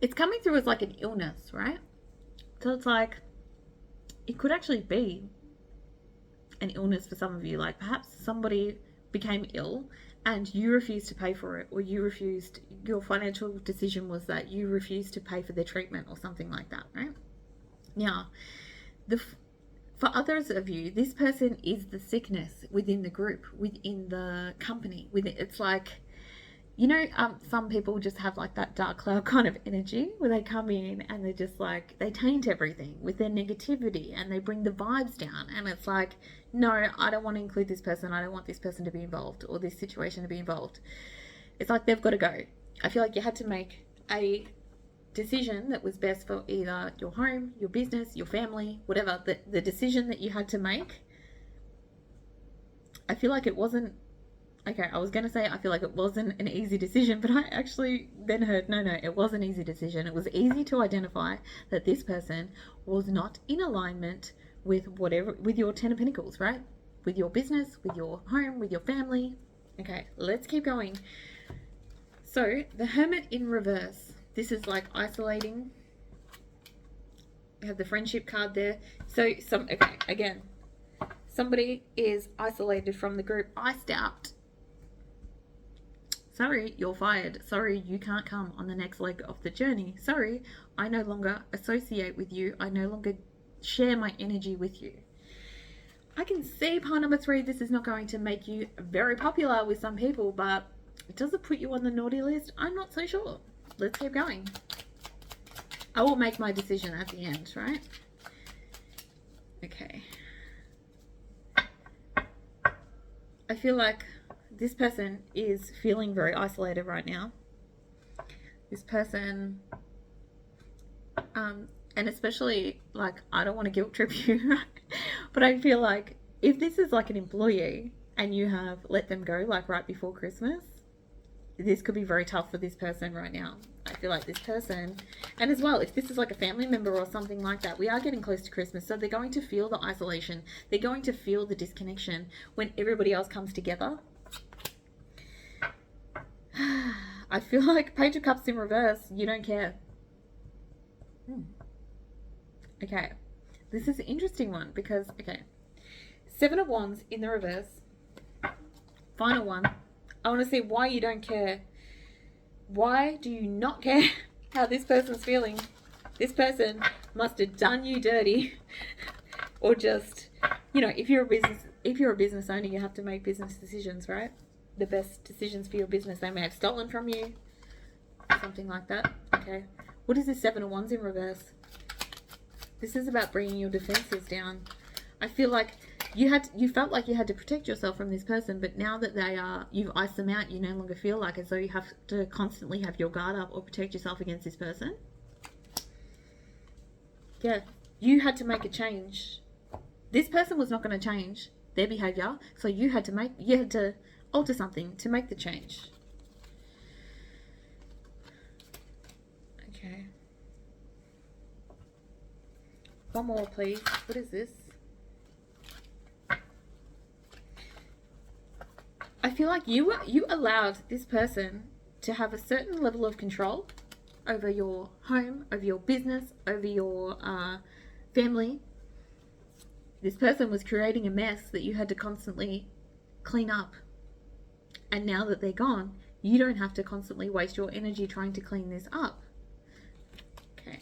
Speaker 1: it's coming through as like an illness, right? So it's like, it could actually be an illness for some of you. Like perhaps somebody became ill and you refused to pay for it, or your financial decision was that you refused to pay for their treatment or something like that, right? Now, for others of you, this person is the sickness within the group, within the company. It's like, you know, some people just have like that dark cloud kind of energy where they come in and they're just like, they taint everything with their negativity and they bring the vibes down. And it's like, no, I don't want to include this person. I don't want this person to be involved or this situation to be involved. It's like they've got to go. I feel like you had to make a decision that was best for either your home, your business, your family, whatever. The decision that you had to make, I feel like it wasn't, okay, I was going to say I feel like it wasn't an easy decision, but I actually then heard, no, it was an easy decision. It was easy to identify that this person was not in alignment with your 10 of Pentacles, right? With your business, with your home, with your family. Okay, let's keep going. So the Hermit in reverse, this is like isolating. You have the friendship card there. So again, somebody is isolated from the group, iced out. Sorry, you're fired. Sorry, you can't come on the next leg of the journey. Sorry, I no longer associate with you. I no longer share my energy with you. I can see part number 3, this is not going to make you very popular with some people, but does it put you on the naughty list? I'm not so sure. Let's keep going. I will make my decision at the end, right? Okay. I feel like this person is feeling very isolated right now. This person, and especially, like, I don't want to guilt trip you, right? But I feel like if this is like an employee and you have let them go like right before Christmas, this could be very tough for this person right now. I feel like this person, and as well, if this is like a family member or something like that, we are getting close to Christmas, so they're going to feel the isolation. They're going to feel the disconnection when everybody else comes together. I feel like Page of Cups in reverse, you don't care. Okay. This is an interesting one because, okay. Seven of Wands in the reverse. Final one. I want to see why you don't care. Why do you not care how this person's feeling? This person must have done you dirty. Or just, you know, if you're a business owner, you have to make business decisions, right? The best decisions for your business. They may have stolen from you. Something like that. Okay. What is this Seven of Wands in reverse? This is about bringing your defenses down. I feel like you felt like you had to protect yourself from this person, but now that you've iced them out, you no longer feel like as though you have to constantly have your guard up or protect yourself against this person. Yeah, you had to make a change. This person was not going to change their behavior, so you had to alter something to make the change. Okay. One more, please. What is this? I feel like you allowed this person to have a certain level of control over your home, over your business, over your family. This person was creating a mess that you had to constantly clean up. And now that they're gone, you don't have to constantly waste your energy trying to clean this up. Okay.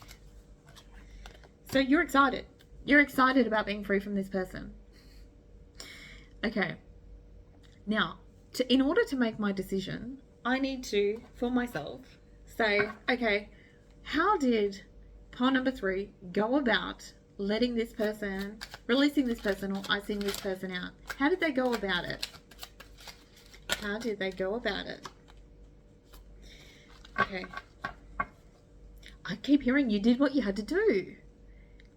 Speaker 1: So you're excited. You're excited about being free from this person. Okay. Now, in order to make my decision, I need to, for myself, say, okay, how did pile number 3 go about letting this person, releasing this person or icing this person out? How did they go about it? How did they go about it? Okay. I keep hearing you did what you had to do.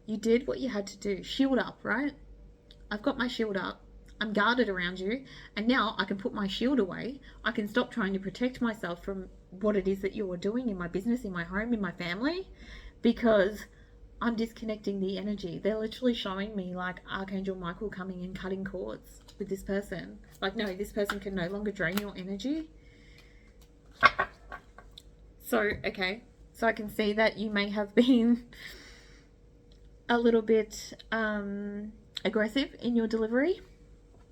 Speaker 1: You did what you had to do. Shield up, right? I've got my shield up. I'm guarded around you, and now I can put my shield away. I can stop trying to protect myself from what it is that you're doing in my business, in my home, in my family, because I'm disconnecting the energy. They're literally showing me like Archangel Michael coming and cutting cords with this person. Like, no, this person can no longer drain your energy. So, okay. So I can see that you may have been a little bit aggressive in your delivery.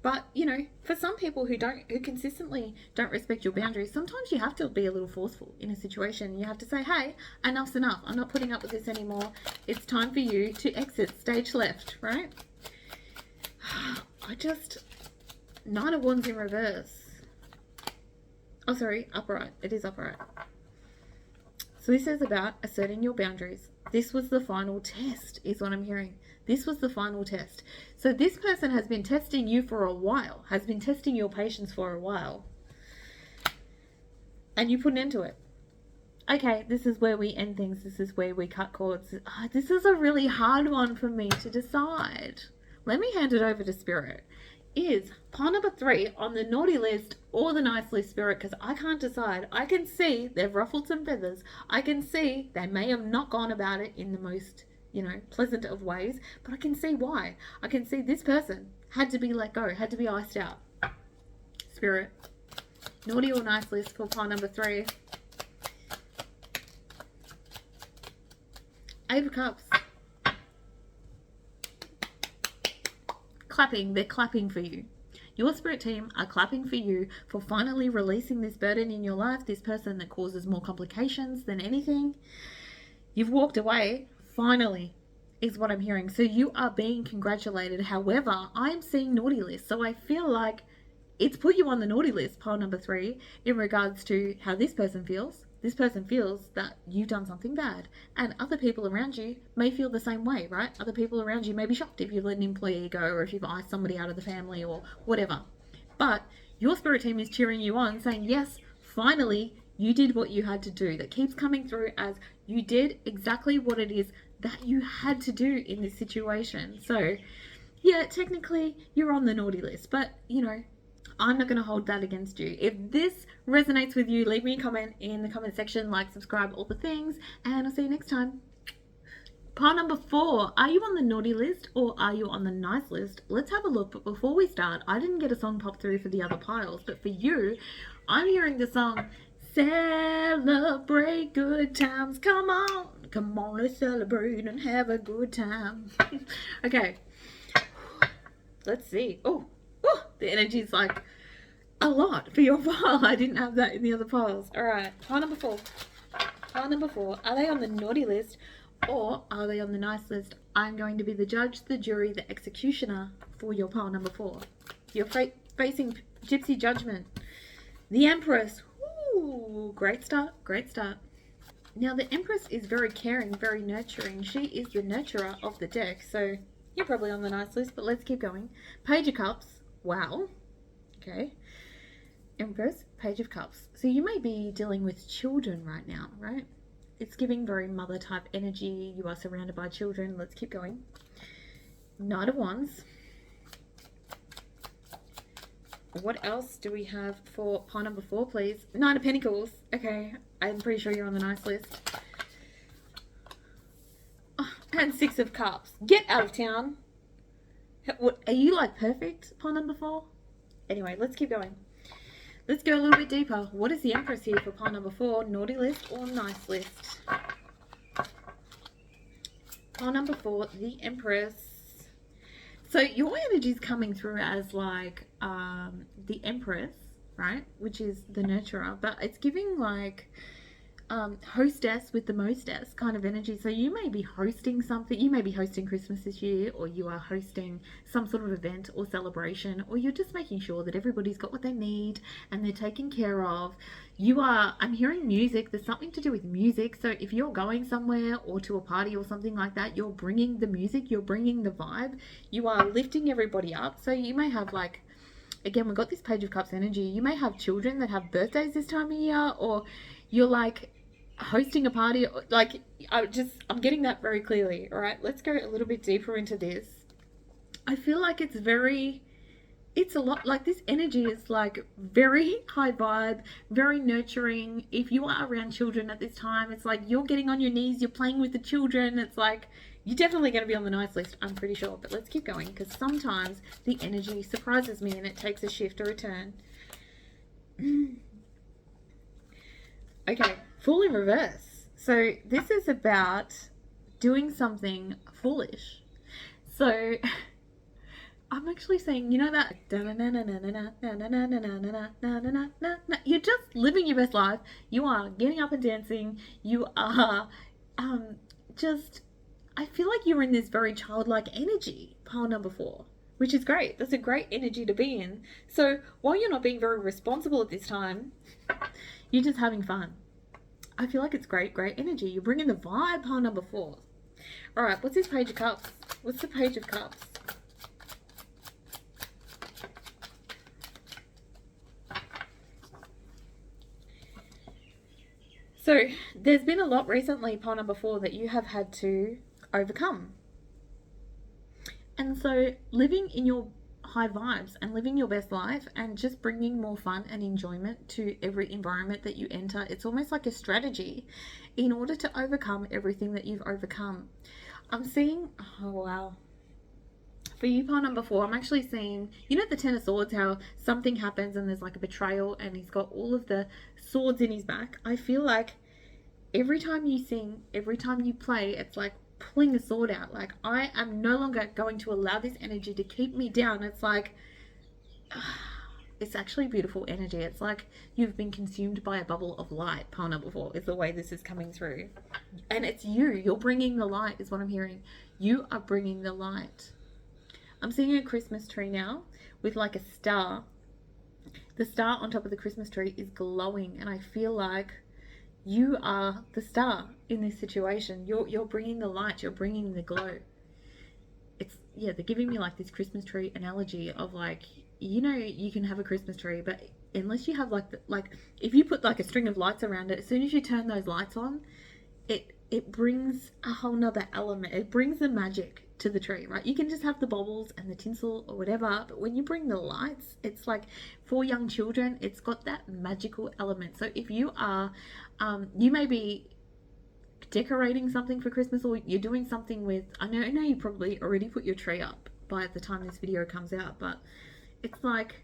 Speaker 1: But, you know, for some people who consistently don't respect your boundaries, sometimes you have to be a little forceful in a situation. You have to say, hey, enough's enough. I'm not putting up with this anymore. It's time for you to exit stage left, right? Nine of Wands in reverse. Oh, sorry, upright. It is upright. So this is about asserting your boundaries. This was the final test, is what I'm hearing. This was the final test. So this person has been testing you for a while, has been testing your patience for a while. And you put an end to it. Okay, this is where we end things. This is where we cut cords. This is a really hard one for me to decide. Let me hand it over to Spirit. Is pile number 3 on the naughty list or the nice list, Spirit? Because I can't decide. I can see they've ruffled some feathers. I can see they may have not gone about it in the most, you know, pleasant of ways, but I can see why. I can see this person had to be let go, had to be iced out. Spirit, naughty or nice list for pile number 3. 8 of Cups. Clapping. They're clapping for you. Your spirit team are clapping for you for finally releasing this burden in your life, this person that causes more complications than anything. You've walked away, finally, is what I'm hearing. So you are being congratulated. However, I'm seeing naughty list. So I feel like it's put you on the naughty list, pile number 3, in regards to how this person feels. This person feels that you've done something bad, and other people around you may feel the same way, right? Other people around you may be shocked if you've let an employee go or if you've iced somebody out of the family or whatever. But your spirit team is cheering you on, saying, yes, finally, you did what you had to do. That keeps coming through as you did exactly what it is that you had to do in this situation. So, yeah, technically, you're on the naughty list, but, you know, I'm not going to hold that against you. If this resonates with you, leave me a comment in the comment section, like, subscribe, all the things, and I'll see you next time. Pile number 4, are you on the naughty list or are you on the nice list? Let's have a look, but before we start, I didn't get a song pop through for the other piles, but for you, I'm hearing the song Celebrate good times. Come on, let's celebrate and have a good time. Okay, let's see. Oh, the energy's like a lot for your pile. I didn't have that in the other piles. All right, pile number 4. Pile number 4. Are they on the naughty list or are they on the nice list? I'm going to be the judge, the jury, the executioner for your pile number 4. You're facing Gypsy Judgment. The Empress. Ooh, great start, great start. Now, the Empress is very caring, very nurturing. She is the nurturer of the deck, so you're probably on the nice list, but let's keep going. Page of Cups. Wow. Okay. Empress, Page of Cups. So you may be dealing with children right now, right? It's giving very mother type energy. You are surrounded by children. Let's keep going. Knight of Wands. What else do we have for pile number 4, please? Nine of Pentacles. Okay, I'm pretty sure you're on the nice list. Oh, and 6 of Cups. Get out of town. What, are you like perfect, pile number 4? Anyway, let's keep going. Let's go a little bit deeper. What is the Empress here for pile number 4? Naughty list or nice list? Pile number 4, the Empress. So your energy is coming through as like the Empress, right? Which is the nurturer, but it's giving like hostess with the mostess kind of energy. So you may be hosting something. You may be hosting Christmas this year, or you are hosting some sort of event or celebration, or you're just making sure that everybody's got what they need and they're taken care of. I'm hearing music. There's something to do with music. So if you're going somewhere or to a party or something like that, you're bringing the music, you're bringing the vibe, you are lifting everybody up. So you may have like, again, we've got this Page of Cups energy. You may have children that have birthdays this time of year, or you're like hosting a party. Like, I'm getting that very clearly. All right, let's go a little bit deeper into this. I feel like it's a lot like this energy is like very high vibe, very nurturing. If you are around children at this time, it's like you're getting on your knees, you're playing with the children. It's like you're definitely going to be on the nice list, I'm pretty sure. But let's keep going, because sometimes the energy surprises me and it takes a shift or a turn. Okay, Fool in reverse. So this is about doing something foolish. So I'm actually saying, you know that you're just living your best life. You are getting up and dancing. You are just, I feel like you're in this very childlike energy, pile number 4, which is great. That's a great energy to be in. So while you're not being very responsible at this time, you're just having fun. I feel like it's great energy. You're bringing the vibe, pile number 4. All right, what's this Page of Cups? What's the Page of Cups? So there's been a lot recently, pile number 4, that you have had to overcome. And so living in your high vibes and living your best life and just bringing more fun and enjoyment to every environment that you enter, it's almost like a strategy in order to overcome everything that you've overcome. I'm seeing, oh wow, for you, pile number 4, I'm actually seeing, you know, the Ten of Swords, how something happens and there's like a betrayal and he's got all of the swords in his back. I feel like every time you sing, every time you play, it's like pulling a sword out. Like, I am no longer going to allow this energy to keep me down. It's like, it's actually beautiful energy. It's like you've been consumed by a bubble of light, pile number 4, is the way this is coming through. And it's you're bringing the light, is what I'm hearing. You are bringing the light. I'm seeing a Christmas tree now with like a star. The star on top of the Christmas tree is glowing, and I feel like you are the star in this situation. You're bringing the light, you're bringing the glow. It's, yeah, they're giving me like this Christmas tree analogy of like, you know, you can have a Christmas tree, but unless you have like if you put like a string of lights around it, as soon as you turn those lights on, it brings a whole nother element. It brings the magic to the tree, right? You can just have the baubles and the tinsel or whatever, but when you bring the lights, it's like, for young children, it's got that magical element. So if you are, you may be decorating something for Christmas, or you're doing something with, I know you probably already put your tree up by the time this video comes out, but it's like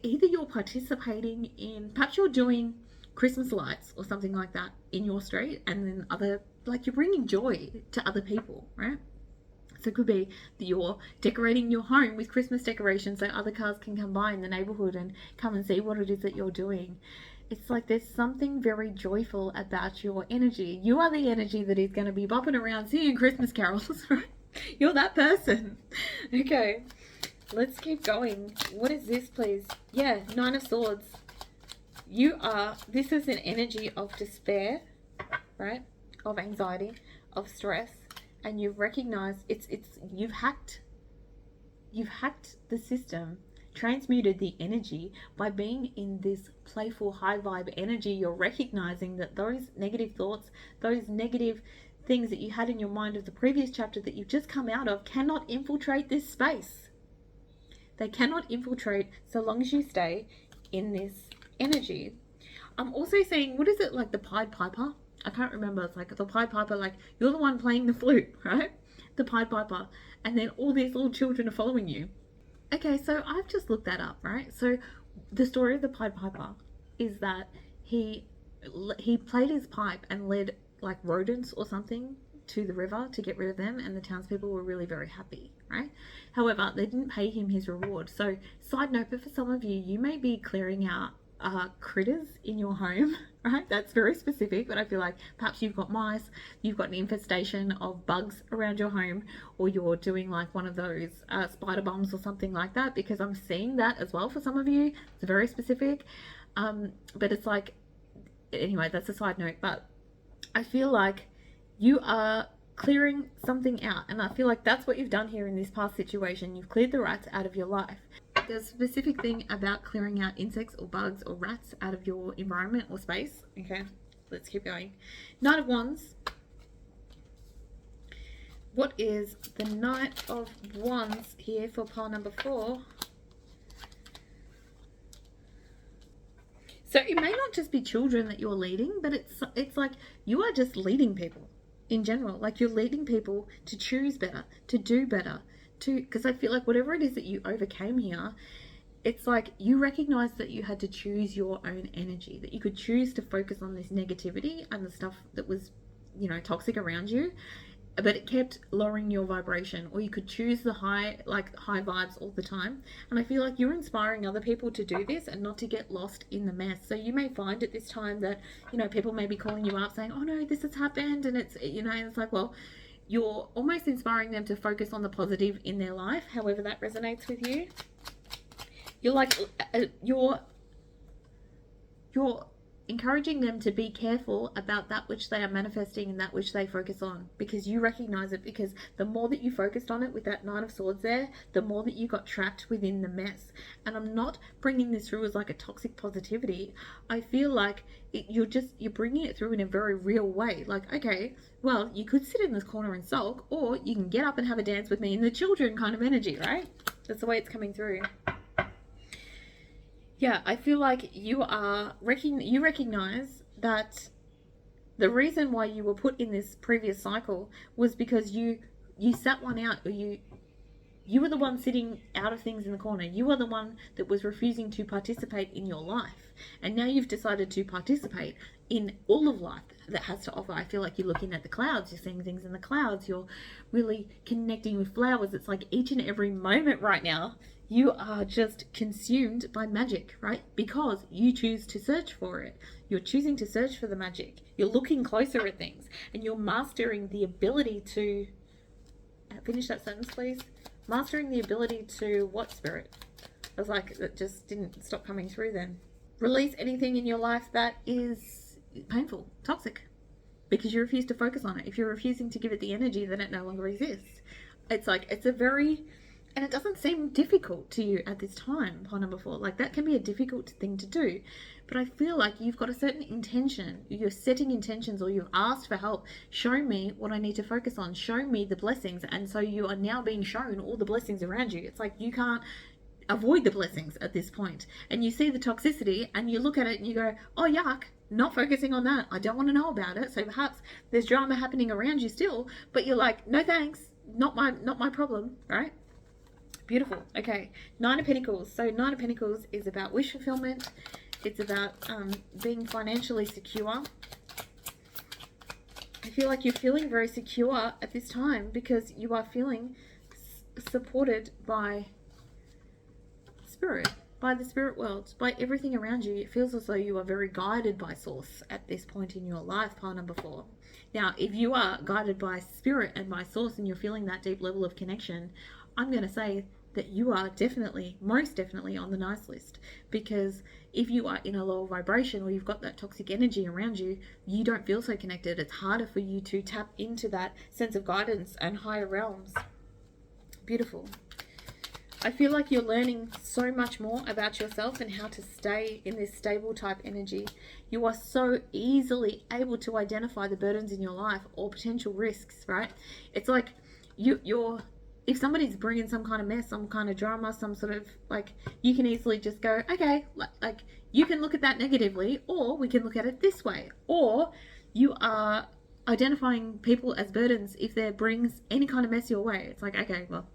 Speaker 1: either you're participating in, perhaps you're doing Christmas lights or something like that in your street, and then other, like, you're bringing joy to other people, right? So it could be that you're decorating your home with Christmas decorations so other cars can come by in the neighborhood and come and see what it is that you're doing. It's like there's something very joyful about your energy. You are the energy that is going to be bopping around singing Christmas carols, right? You're that person. Okay, let's keep going. What is this, please? Yeah, Nine of Swords. This is an energy of despair, right? Of anxiety, of stress, and you've recognized you've hacked the system, transmuted the energy by being in this playful high vibe energy. You're recognizing that those negative thoughts, those negative things that you had in your mind of the previous chapter that you've just come out of cannot infiltrate this space. They cannot infiltrate so long as you stay in this energy. I'm also saying, what is it, like the Pied Piper? I can't remember. It's like the Pied Piper, like you're the one playing the flute, right? The Pied Piper. And then all these little children are following you. Okay, so I've just looked that up, right? So the story of the Pied Piper is that he played his pipe and led like rodents or something to the river to get rid of them, and the townspeople were really very happy, right? However, they didn't pay him his reward. So side note, but for some of you, you may be clearing out critters in your home, right? That's very specific, but I feel like perhaps you've got mice, you've got an infestation of bugs around your home, or you're doing like one of those spider bombs or something like that, because I'm seeing that as well for some of you. It's very specific, but it's like, anyway, that's a side note, but I feel like you are clearing something out, and I feel like that's what you've done here in this past situation. You've cleared the rats out of your life. There's a specific thing about clearing out insects or bugs or rats out of your environment or space. Okay, let's keep going. Knight of Wands. What is the Knight of Wands here for pile number 4? So it may not just be children that you're leading, but it's like you are just leading people in general. Like you're leading people to choose better, to do better, because I feel like whatever it is that you overcame here, it's like you recognize that you had to choose your own energy, that you could choose to focus on this negativity and the stuff that was, toxic around you, but it kept lowering your vibration. Or you could choose the high vibes all the time. And I feel like you're inspiring other people to do this and not to get lost in the mess. So you may find at this time that, people may be calling you up saying, oh no, this has happened, and it's, and it's like, well, you're almost inspiring them to focus on the positive in their life, however that resonates with you. You're like, you're encouraging them to be careful about that which they are manifesting and that which they focus on, because you recognize it, because the more that you focused on it with that Nine of Swords there, the more that you got trapped within the mess. And I'm not bringing this through as like a toxic positivity. I feel like you're bringing it through in a very real way. Like, okay, well, you could sit in this corner and sulk, or you can get up and have a dance with me in the children kind of energy, right? That's the way it's coming through. Yeah, I feel like you recognize that the reason why you were put in this previous cycle was because you sat one out, or you were the one sitting out of things in the corner. You were the one that was refusing to participate in your life. And now you've decided to participate in all of life that has to offer. I feel like you're looking at the clouds, you're seeing things in the clouds, you're really connecting with flowers. It's like each and every moment right now, you are just consumed by magic, right? Because you choose to search for it. You're choosing to search for the magic. You're looking closer at things, and you're mastering the ability to... Finish that sentence, please. Mastering the ability to what, Spirit? I was like, it just didn't stop coming through then. Release anything in your life that is painful, toxic, because you refuse to focus on it. If you're refusing to give it the energy, then it no longer exists. It's like, it's a very... And it doesn't seem difficult to you at this time, pile number 4. Like, that can be a difficult thing to do. But I feel like you've got a certain intention. You're setting intentions, or you've asked for help. Show me what I need to focus on. Show me the blessings. And so you are now being shown all the blessings around you. It's like you can't avoid the blessings at this point. And you see the toxicity, and you look at it and you go, oh, yuck. Not focusing on that. I don't want to know about it. So perhaps there's drama happening around you still. But you're like, no thanks. Not my problem, right? Beautiful. Okay, Nine of Pentacles. So Nine of Pentacles is about wish fulfillment. It's about being financially secure. I feel like you're feeling very secure at this time because you are feeling supported by spirit, by the spirit world, by everything around you. It feels as though you are very guided by source at this point in your life, pile number 4. Now, if you are guided by spirit and by source and you're feeling that deep level of connection, I'm going to say that you are definitely, most definitely on the nice list, because if you are in a lower vibration or you've got that toxic energy around you, you don't feel so connected. It's harder for you to tap into that sense of guidance and higher realms. Beautiful. I feel like you're learning so much more about yourself and how to stay in this stable type energy. You are so easily able to identify the burdens in your life or potential risks, right? It's like you're if somebody's bringing some kind of mess, some kind of drama, some sort of like, you can easily just go, okay, like you can look at that negatively, or we can look at it this way. Or you are identifying people as burdens if they brings any kind of mess your way. It's like, okay, well,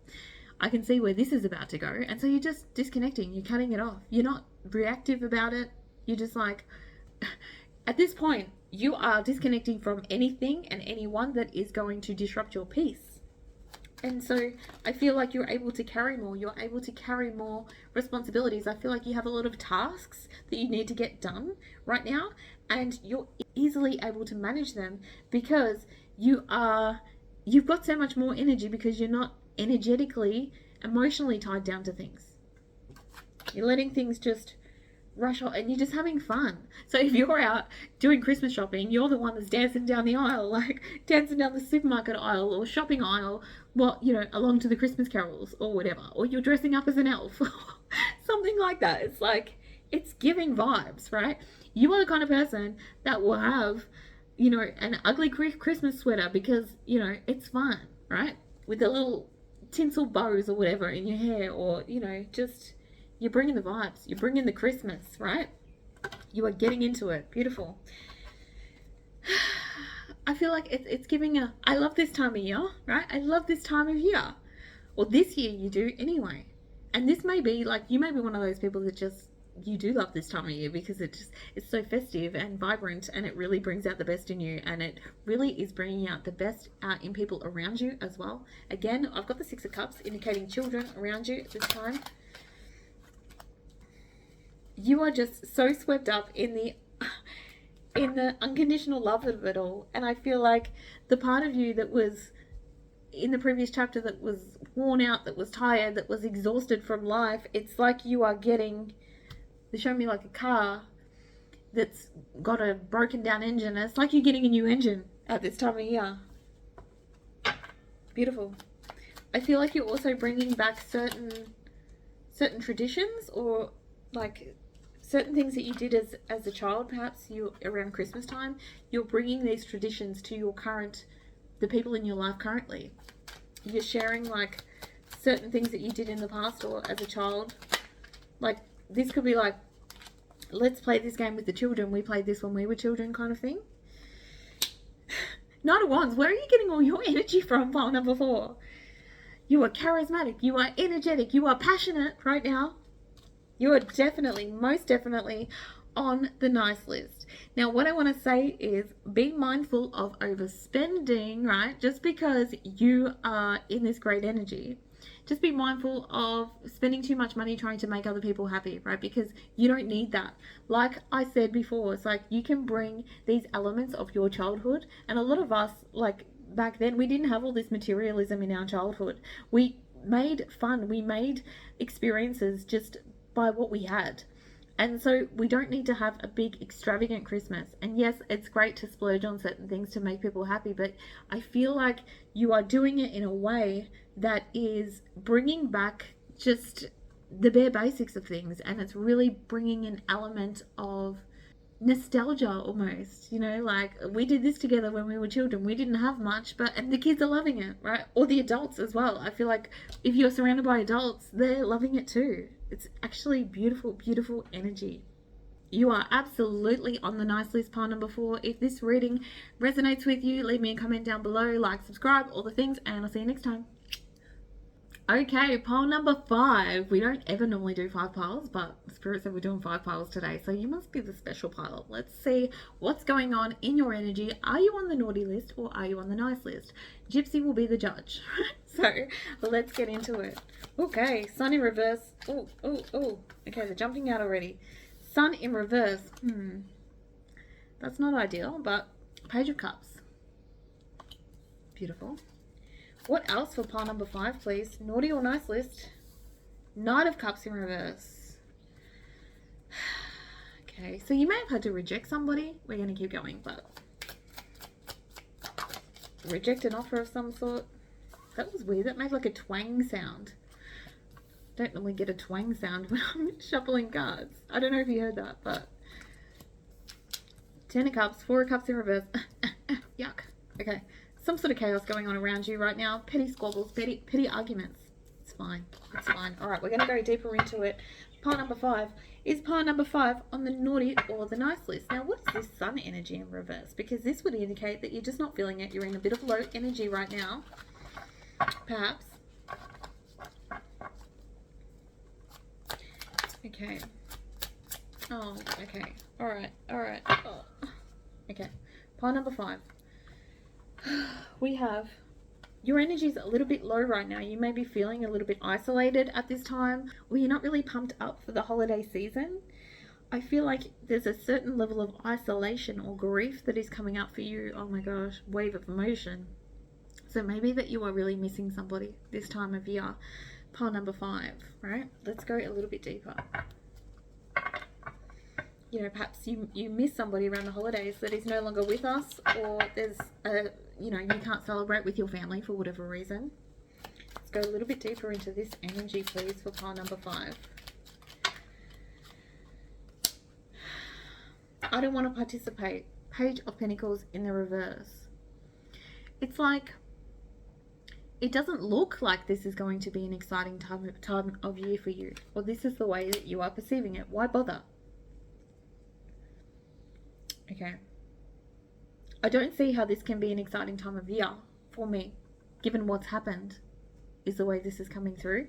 Speaker 1: I can see where this is about to go. And so you're just disconnecting. You're cutting it off. You're not reactive about it. You're just like, at this point, you are disconnecting from anything and anyone that is going to disrupt your peace. And so I feel like you're able to carry more. You're able to carry more responsibilities. I feel like you have a lot of tasks that you need to get done right now. And you're easily able to manage them because you've got so much more energy because you're not energetically, emotionally tied down to things. You're letting things just rush on and you're just having fun. So if you're out doing Christmas shopping, you're the one that's dancing down the aisle, like dancing down the supermarket aisle or shopping aisle, well, along to the Christmas carols or whatever. Or you're dressing up as an elf. Something like that. It's like, it's giving vibes, right? You are the kind of person that will have, an ugly Christmas sweater because, it's fun, right? With the little tinsel bows or whatever in your hair, or just you're bringing the vibes, you're bringing the Christmas, right? You are getting into it. Beautiful. I feel like it's giving I love this time of year, right? I love this time of year. Well, this year you do anyway. And this may be like, you may be one of those people that just, you do love this time of year because it's so festive and vibrant, and it really brings out the best in you, and it really is bringing out the best in people around you as well. Again, I've got the 6 of Cups indicating children around you at this time. You are just so swept up in the unconditional love of it all, and I feel like the part of you that was in the previous chapter that was worn out, that was tired, that was exhausted from life, it's like you are getting, they show me like a car that's got a broken down engine. It's like you're getting a new engine at this time of year. Beautiful. I feel like you're also bringing back certain traditions, or like certain things that you did as a child, perhaps you around Christmas time. You're bringing these traditions to the people in your life currently. You're sharing like certain things that you did in the past or as a child. Like, this could be like, let's play this game with the children. We played this when we were children, kind of thing. Knight of Wands, where are you getting all your energy from, pile number 4? You are charismatic. You are energetic. You are passionate right now. You are definitely, most definitely on the nice list. Now, what I want to say is be mindful of overspending, right? Just because you are in this great energy. Just be mindful of spending too much money trying to make other people happy, right? Because you don't need that. Like I said before, it's like you can bring these elements of your childhood, and a lot of us, like back then, we didn't have all this materialism in our childhood. We made fun, we made experiences just by what we had. And so we don't need to have a big extravagant Christmas. And yes, it's great to splurge on certain things to make people happy, but I feel like you are doing it in a way that is bringing back just the bare basics of things, and it's really bringing an element of nostalgia almost, like we did this together when we were children. We didn't have much, and the kids are loving it, right? Or the adults as well. I feel like if you're surrounded by adults, they're loving it too. It's actually beautiful, beautiful energy. You are absolutely on the nice list, pile number 4. If this reading resonates with you, leave me a comment down below, like, subscribe, all the things, and I'll see you next time. Okay, pile number 5. We don't ever normally do 5 piles, but Spirit said we're doing 5 piles today, so you must be the special pile. Let's see what's going on in your energy. Are you on the naughty list or are you on the nice list? Gypsy will be the judge. So let's get into it. Okay, Sun in reverse. Oh. Okay, they're jumping out already. Sun in reverse. That's not ideal, but Page of Cups. Beautiful. What else for pile number 5, please? Naughty or nice list? Knight of Cups in reverse. Okay, so you may have had to reject somebody. We're going to keep going, but reject an offer of some sort. That was weird. That made like a twang sound. Don't normally get a twang sound when I'm shuffling cards. I don't know if you heard that, but 10 of Cups, 4 of Cups in reverse. Yuck. Okay. Some sort of chaos going on around you right now. Petty squabbles, petty arguments. It's fine. It's fine. All right, we're going to go deeper into it. Pile number 5. Is pile number 5 on the naughty or the nice list? Now, what is this Sun energy in reverse? Because this would indicate that you're just not feeling it. You're in a bit of low energy right now. Perhaps. Okay. Oh, okay. All right. Oh. Okay. Pile number 5. We have your energy is a little bit low right now. You may be feeling a little bit isolated at this time, or you're not really pumped up for the holiday season. I feel like there's a certain level of isolation or grief that is coming up for you. Oh my gosh, wave of emotion. So maybe that you are really missing somebody this time of year. Pile number 5, right? Let's go a little bit deeper. You know, perhaps you miss somebody around the holidays that is no longer with us, or there's you can't celebrate with your family for whatever reason. Let's go a little bit deeper into this energy, please, for pile number 5. I don't want to participate. Page of Pentacles in the reverse. It's like, it doesn't look like this is going to be an exciting time of year for you, or this is the way that you are perceiving it. Why bother? Okay. I don't see how this can be an exciting time of year for me, given what's happened, is the way this is coming through.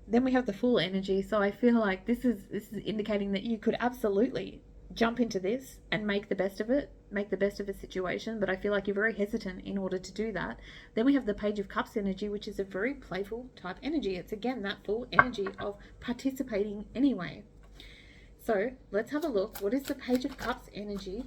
Speaker 1: Then we have the Fool energy, so I feel like this is indicating that you could absolutely jump into this and make the best of it, make the best of a situation, but I feel like you're very hesitant in order to do that. Then we have the Page of Cups energy, which is a very playful type energy. It's again that full energy of participating anyway. So let's have a look. What is the Page of Cups energy?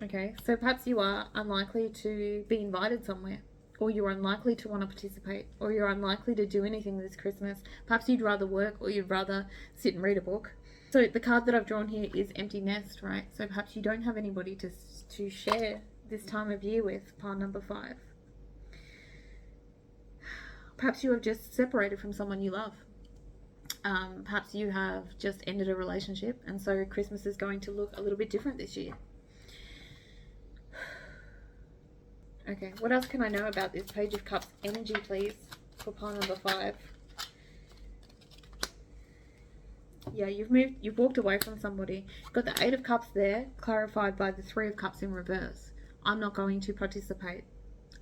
Speaker 1: Okay, so perhaps you are unlikely to be invited somewhere, or you're unlikely to want to participate, or you're unlikely to do anything this Christmas. Perhaps you'd rather work, or you'd rather sit and read a book. So the card that I've drawn here is Empty Nest, right? So perhaps you don't have anybody to share this time of year with, pile number 5. Perhaps you have just separated from someone you love. Perhaps you have just ended a relationship, and so Christmas is going to look a little bit different this year. Okay, what else can I know about this Page of Cups energy, please, for pile number 5? Yeah, you've walked away from somebody. Got the 8 of Cups there, clarified by the 3 of Cups in reverse. I'm not going to participate.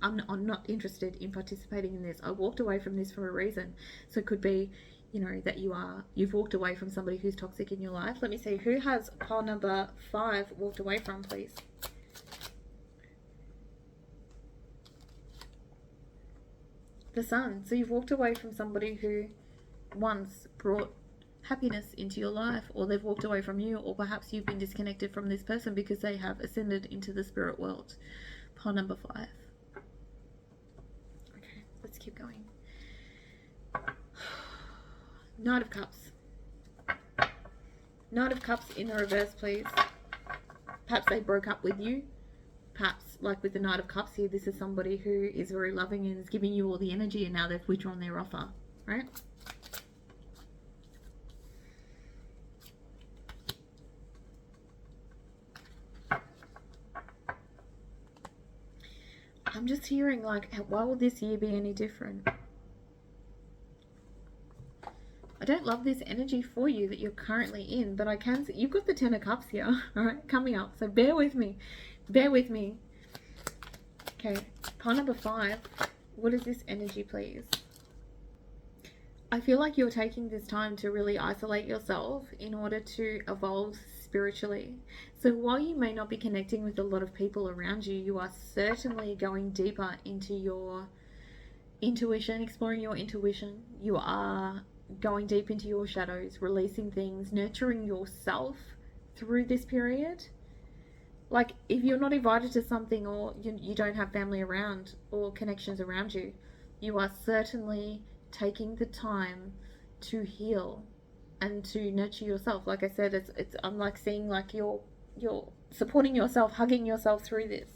Speaker 1: I'm not interested in participating in this. I walked away from this for a reason. So it could be, that you've walked away from somebody who's toxic in your life. Let me see, who has pile number 5 walked away from, please? The Sun. So you've walked away from somebody who once brought happiness into your life, or they've walked away from you, or perhaps you've been disconnected from this person because they have ascended into the spirit world. Pile number 5. Okay, let's keep going. Knight of Cups. Knight of Cups in the reverse, please. Perhaps they broke up with you. Perhaps, like with the Knight of Cups here, this is somebody who is very loving and is giving you all the energy, and now they've withdrawn their offer, right? I'm just hearing, like, why will this year be any different? I don't love this energy for you that you're currently in, but I can see you've got the 10 of Cups here, all right, coming up. So bear with me. Bear with me. Okay, pile number 5. What is this energy, please? I feel like you're taking this time to really isolate yourself in order to evolve spiritually. So while you may not be connecting with a lot of people around you, you are certainly going deeper into your intuition, exploring your intuition. You are going deep into your shadows, releasing things, nurturing yourself through this period. Like, if you're not invited to something, or you don't have family around or connections around you, you are certainly taking the time to heal and to nurture yourself. Like I said, it's I'm like seeing like you're supporting yourself, hugging yourself through this.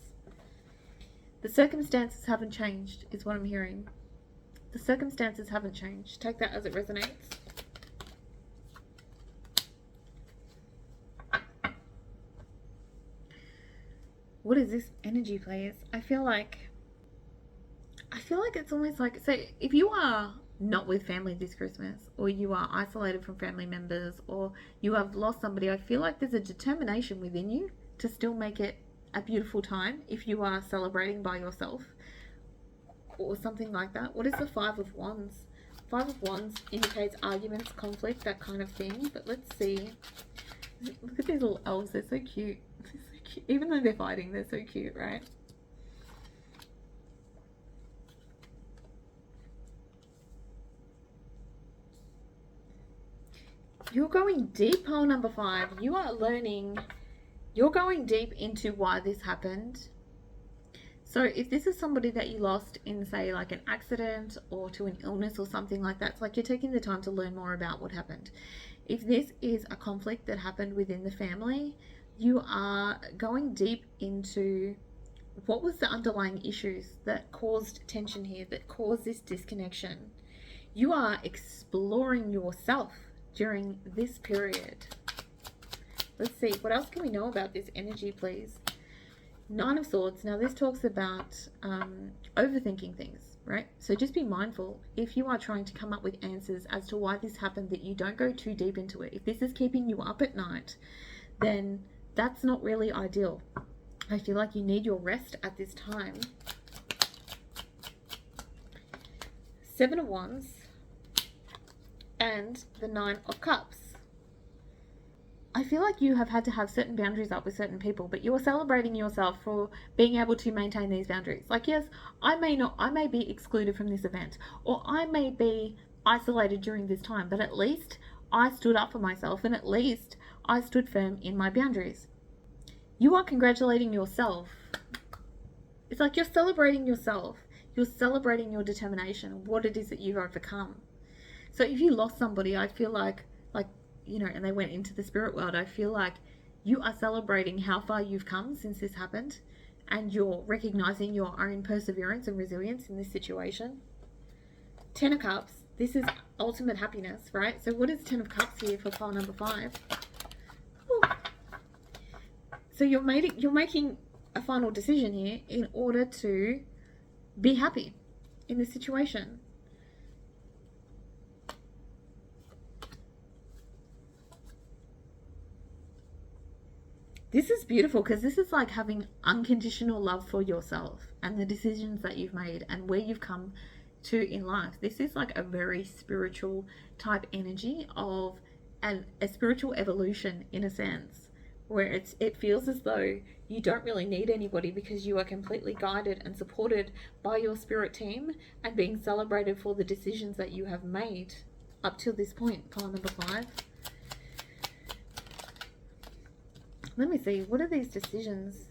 Speaker 1: The circumstances haven't changed, is what I'm hearing. The circumstances haven't changed. Take that as it resonates. What is this energy, please? I feel like it's almost like, so if you are not with family this Christmas, or you are isolated from family members, or you have lost somebody, I feel like there's a determination within you to still make it a beautiful time if you are celebrating by yourself or something like that. What is the 5 of Wands? 5 of Wands indicates arguments, conflict, that kind of thing. But let's see. Look at these little elves. They're so cute. They're so cute. Even though they're fighting, they're so cute, right? You're going deep, pole number 5. You are learning. You're going deep into why this happened. So if this is somebody that you lost in, say, like an accident or to an illness or something like that, it's like you're taking the time to learn more about what happened. If this is a conflict that happened within the family, you are going deep into what was the underlying issues that caused tension here, that caused this disconnection. You are exploring yourself during this period. Let's see, what else can we know about this energy, please? 9 of Swords. Now this talks about overthinking things, right? So just be mindful if you are trying to come up with answers as to why this happened, that you don't go too deep into it. If this is keeping you up at night, then that's not really ideal. I feel like you need your rest at this time. 7 of Wands and the 9 of Cups. I feel like you have had to have certain boundaries up with certain people, but you're celebrating yourself for being able to maintain these boundaries. Like, yes, I may be excluded from this event, or I may be isolated during this time, but at least I stood up for myself, and at least I stood firm in my boundaries. You are congratulating yourself. It's like you're celebrating yourself. You're celebrating your determination, what it is that you've overcome. So if you lost somebody, I feel like, and they went into the spirit world, I feel like you are celebrating how far you've come since this happened, and you're recognizing your own perseverance and resilience in this situation. 10 of Cups, this is ultimate happiness, right? So what is 10 of Cups here for pile number 5? Ooh. So you're making a final decision here in order to be happy in this situation. This is beautiful, because this is like having unconditional love for yourself and the decisions that you've made and where you've come to in life. This is like a very spiritual type energy of a spiritual evolution, in a sense, where it feels as though you don't really need anybody, because you are completely guided and supported by your spirit team and being celebrated for the decisions that you have made up till this point. Pile number 5. Let me see, what are these decisions?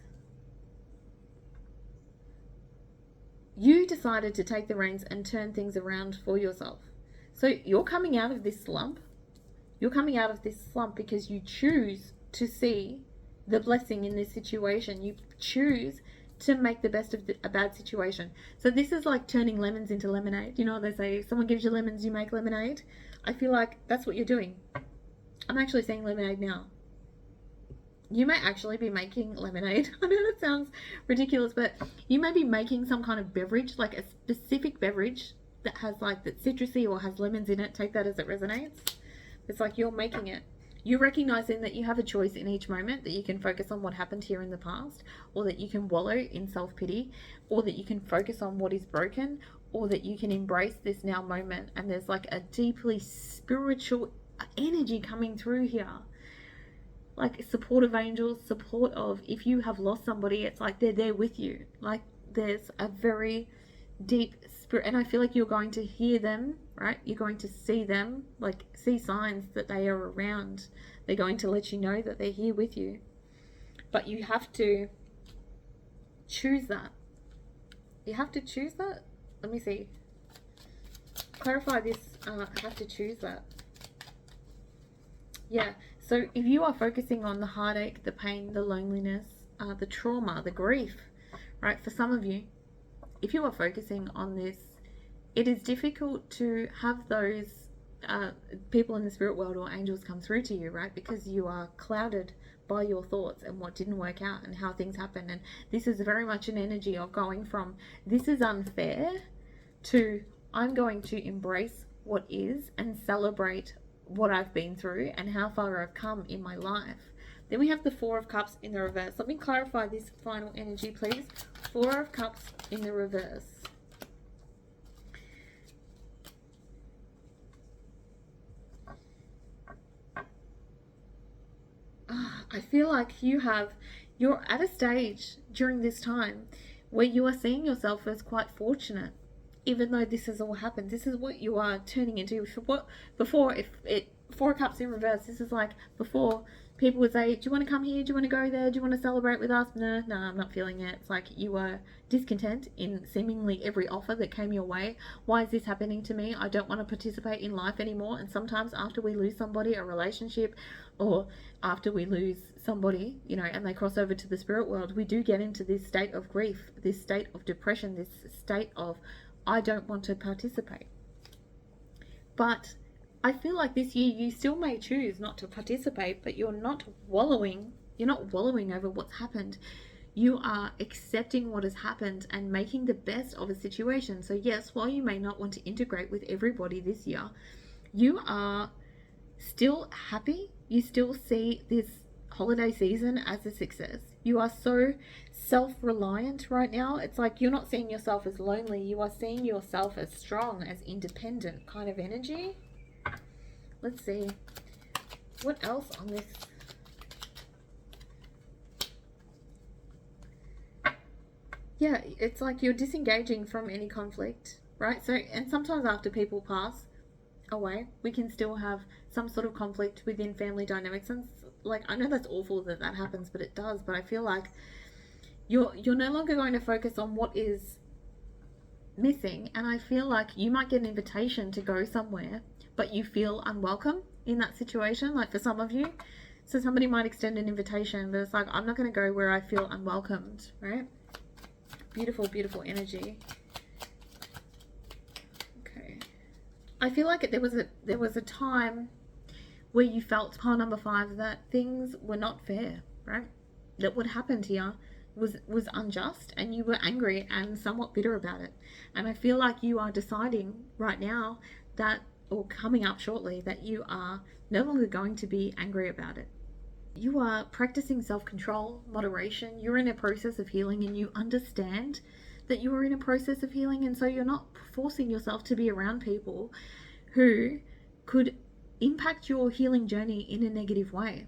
Speaker 1: You decided to take the reins and turn things around for yourself. So you're coming out of this slump. You're coming out of this slump because you choose to see the blessing in this situation. You choose to make the best of a bad situation. So this is like turning lemons into lemonade. You know what they say, if someone gives you lemons, you make lemonade. I feel like that's what you're doing. I'm actually saying lemonade now. You may actually be making lemonade. I know that sounds ridiculous, but you may be making some kind of beverage, like a specific beverage that has that's citrusy or has lemons in it. Take that as it resonates. It's like you're making it You're recognizing that you have a choice in each moment, that you can focus on what happened here in the past, or that you can wallow in self-pity, or that you can focus on what is broken, or that you can embrace this now moment. And there's like a deeply spiritual energy coming through here. Like supportive angels, support of, if you have lost somebody, it's like they're there with you. Like there's a very deep spirit, and I feel like you're going to hear them, right? You're going to see them, like see signs that they are around. They're going to let you know that they're here with you, but you have to choose that. You have to choose that. Let me see, clarify this. I have to choose that. Yeah, so if you are focusing on the heartache, the pain, the loneliness, the trauma, the grief, right? For some of you, if you are focusing on this, it is difficult to have those people in the spirit world or angels come through to you, right? Because you are clouded by your thoughts and what didn't work out and how things happen. And this is very much an energy of going from this is unfair to I'm going to embrace what is and celebrate what I've been through and how far I've come in my life. Then we have the Four of Cups in the reverse. Let me clarify this final energy, please. Four of Cups in the reverse. I feel like you're at a stage during this time where you are seeing yourself as quite fortunate. Even though this has all happened, this is what you are turning into. What before, if it Four Cups in reverse, this is like before people would say, do you want to come here, do you want to go there, do you want to celebrate with us? No, I'm not feeling it. It's like you were discontent in seemingly every offer that came your way. Why is this happening to me? I don't want to participate in life anymore. And sometimes after we lose somebody, a relationship, or after we lose somebody, and they cross over to the spirit world, we do get into this state of grief, this state of depression, this state of I don't want to participate. But I feel like this year you still may choose not to participate, but you're not wallowing over what's happened. You are accepting what has happened and making the best of a situation. So yes, while you may not want to integrate with everybody this year, you are still happy. You still see this holiday season as a success. You are so self-reliant right now. It's like you're not seeing yourself as lonely. You are seeing yourself as strong, as independent kind of energy. Let's see. What else on this? Yeah, it's like you're disengaging from any conflict, right? So, and sometimes after people pass away, we can still have some sort of conflict within family dynamics. And like, I know that's awful that happens, but it does. But I feel like you're no longer going to focus on what is missing. And I feel like you might get an invitation to go somewhere, but you feel unwelcome in that situation. Like for some of you, so somebody might extend an invitation, but it's like, I'm not going to go where I feel unwelcomed, right? Beautiful, beautiful energy. Okay. I feel like there was a time where you felt, pile number 5, that things were not fair, right? That what happened here was unjust, and you were angry and somewhat bitter about it. And I feel like you are deciding right now that, or coming up shortly, that you are no longer going to be angry about it. You are practicing self-control, moderation. You're in a process of healing, and you understand that you are in a process of healing, and so you're not forcing yourself to be around people who could impact your healing journey in a negative way.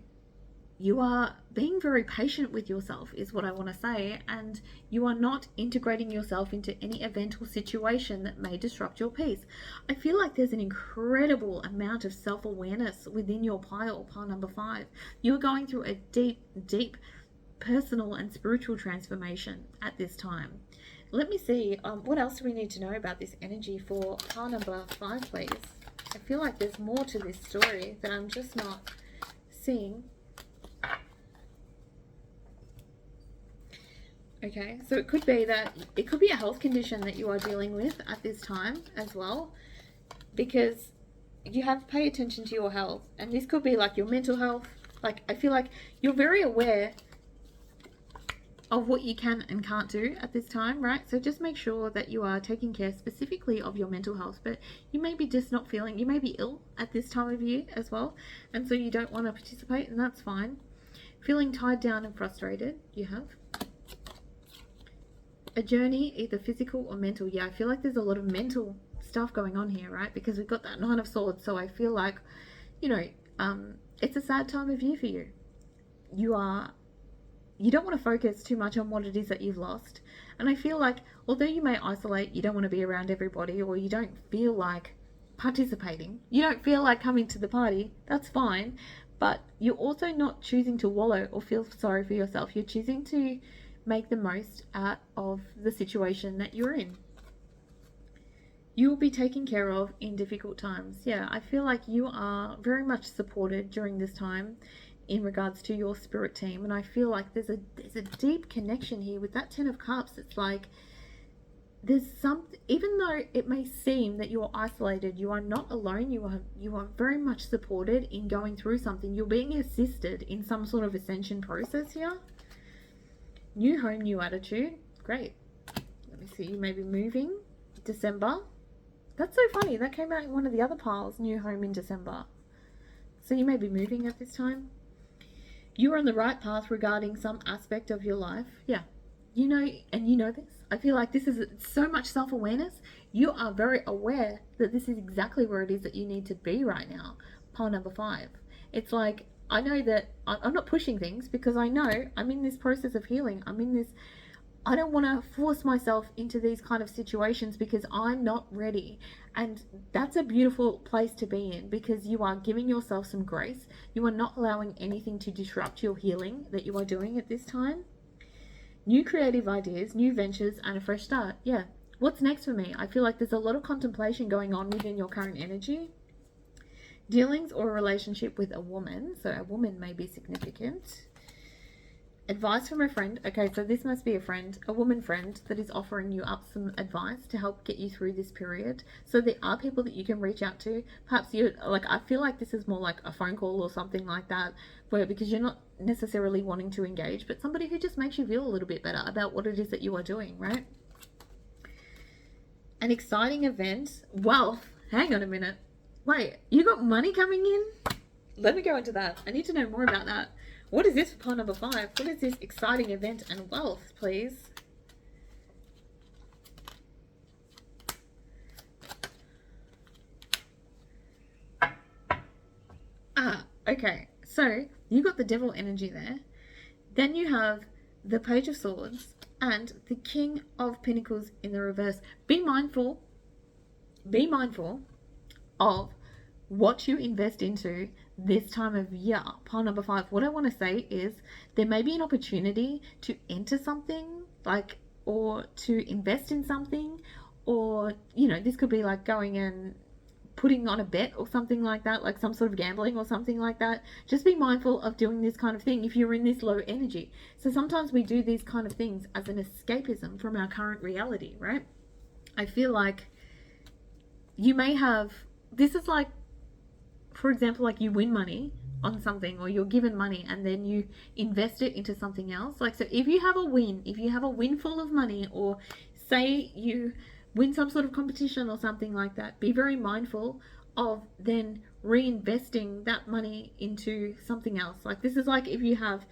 Speaker 1: You are being very patient with yourself, is what I want to say, and you are not integrating yourself into any event or situation that may disrupt your peace. I feel like there's an incredible amount of self-awareness within your pile number 5. You're going through a deep, deep personal and spiritual transformation at this time. Let me see, what else do we need to know about this energy for pile number 5, please? I feel like there's more to this story that I'm just not seeing. Okay, so it could be a health condition that you are dealing with at this time as well, because you have to pay attention to your health, and this could be like your mental health. Like, I feel like you're very aware of what you can and can't do at this time, right? So just make sure that you are taking care specifically of your mental health, but you may be just not feeling, you may be ill at this time of year as well, and so you don't want to participate, and that's fine. Feeling tied down and frustrated, you have a journey, either physical or mental. Yeah, I feel like there's a lot of mental stuff going on here, right? Because we've got that Nine of Swords, so I feel like, you know, it's a sad time of year for you. You don't want to focus too much on what it is that you've lost. And I feel like, although you may isolate, you don't want to be around everybody, or you don't feel like participating, you don't feel like coming to the party, that's fine. But you're also not choosing to wallow or feel sorry for yourself. You're choosing to make the most out of the situation that you're in. You will be taken care of in difficult times. Yeah, I feel like you are very much supported during this time in regards to your spirit team, and I feel like there's a deep connection here with that 10 of Cups. It's like there's something, even though it may seem that you're isolated, you are not alone. You are very much supported in going through something. You're being assisted in some sort of ascension process here. New home, new attitude. Great. Let me see. You may be moving December. That's so funny. That came out in one of the other piles. New home in December. So you may be moving at this time. You are on the right path regarding some aspect of your life. Yeah. You know, and you know this. I feel like this is so much self-awareness. You are very aware that this is exactly where it is that you need to be right now. Pile number 5. It's like, I know that I'm not pushing things because I know I'm in this process of healing. I don't want to force myself into these kind of situations because I'm not ready. And that's a beautiful place to be in, because you are giving yourself some grace. You are not allowing anything to disrupt your healing that you are doing at this time. New creative ideas, new ventures, and a fresh start. Yeah. What's next for me? I feel like there's a lot of contemplation going on within your current energy. Dealings or a relationship with a woman. So a woman may be significant. Advice from a friend. Okay, so this must be a friend, a woman friend that is offering you up some advice to help get you through this period. So there are people that you can reach out to. Perhaps you like, I feel like this is more like a phone call or something like that, where because you're not necessarily wanting to engage, but somebody who just makes you feel a little bit better about what it is that you are doing, right? An exciting event. Wealth. Hang on a minute. Wait, you got money coming in? Let me go into that. I need to know more about that. What is this for pile number 5? What is this exciting event and wealth, please? Okay. So you got the devil energy there. Then you have the Page of Swords and the King of Pentacles in the reverse. Be mindful of what you invest into this time of year. Pile number 5. What I want to say is there may be an opportunity to enter something, like, or to invest in something, or, you know, this could be like going and putting on a bet or something like that, like some sort of gambling or something like that. Just be mindful of doing this kind of thing if you're in this low energy. So sometimes we do these kind of things as an escapism from our current reality, right? I feel like you may have, this is like, for example, like you win money on something, or you're given money and then you invest it into something else. Like, so if you have a windfall of money, or say you win some sort of competition or something like that, be very mindful of then reinvesting that money into something else. Like, this is like if you have,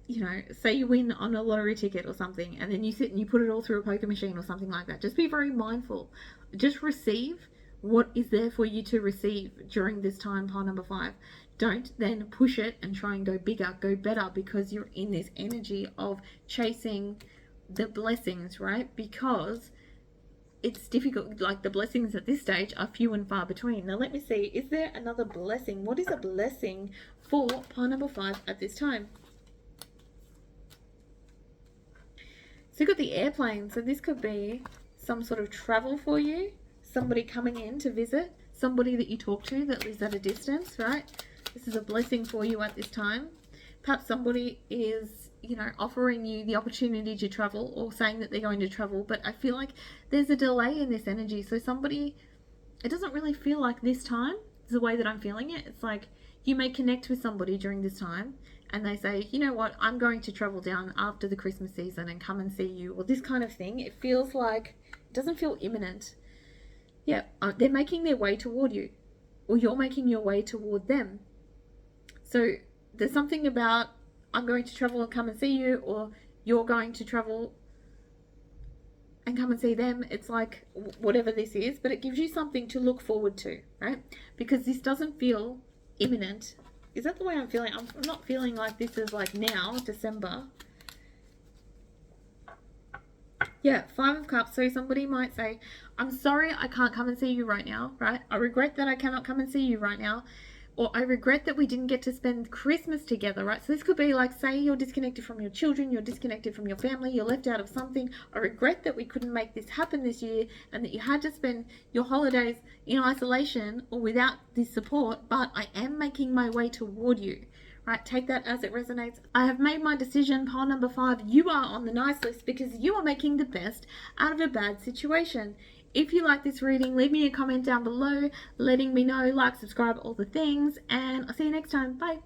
Speaker 1: you know, say you win on a lottery ticket or something, and then you sit and you put it all through a poker machine or something like that. Just be very mindful. Just receive what is there for you to receive during this time, pile number 5. Don't then push it and try and go bigger, go better, because you're in this energy of chasing the blessings, right? Because it's difficult. Like, the blessings at this stage are few and far between. Now let me see, is there another blessing? What is a blessing for pile number 5 at this time? So you've got the airplane. So this could be some sort of travel for you, somebody coming in to visit, somebody that you talk to that lives at a distance, right? This is a blessing for you at this time. Perhaps somebody is, you know, offering you the opportunity to travel, or saying that they're going to travel, but I feel like there's a delay in this energy. So somebody, it doesn't really feel like this time, the way that I'm feeling it. It's like you may connect with somebody during this time and they say, you know what, I'm going to travel down after the Christmas season and come and see you, or this kind of thing. It feels like, it doesn't feel imminent. Yeah, they're making their way toward you, or you're making your way toward them. So there's something about, I'm going to travel and come and see you, or you're going to travel and come and see them. It's like whatever this is, but it gives you something to look forward to, right? Because this doesn't feel imminent. Is that the way I'm feeling? I'm not feeling like this is like now, December. Yeah, 5 of Cups. So somebody might say, I'm sorry I can't come and see you right now, right? I regret that I cannot come and see you right now. Or I regret that we didn't get to spend Christmas together, right? So this could be like, say you're disconnected from your children, you're disconnected from your family, you're left out of something. I regret that we couldn't make this happen this year and that you had to spend your holidays in isolation or without this support, but I am making my way toward you. Right, take that as it resonates. I have made my decision. Pile number 5, you are on the nice list because you are making the best out of a bad situation. If you like this reading, leave me a comment down below letting me know, like, subscribe, all the things, and I'll see you next time. Bye.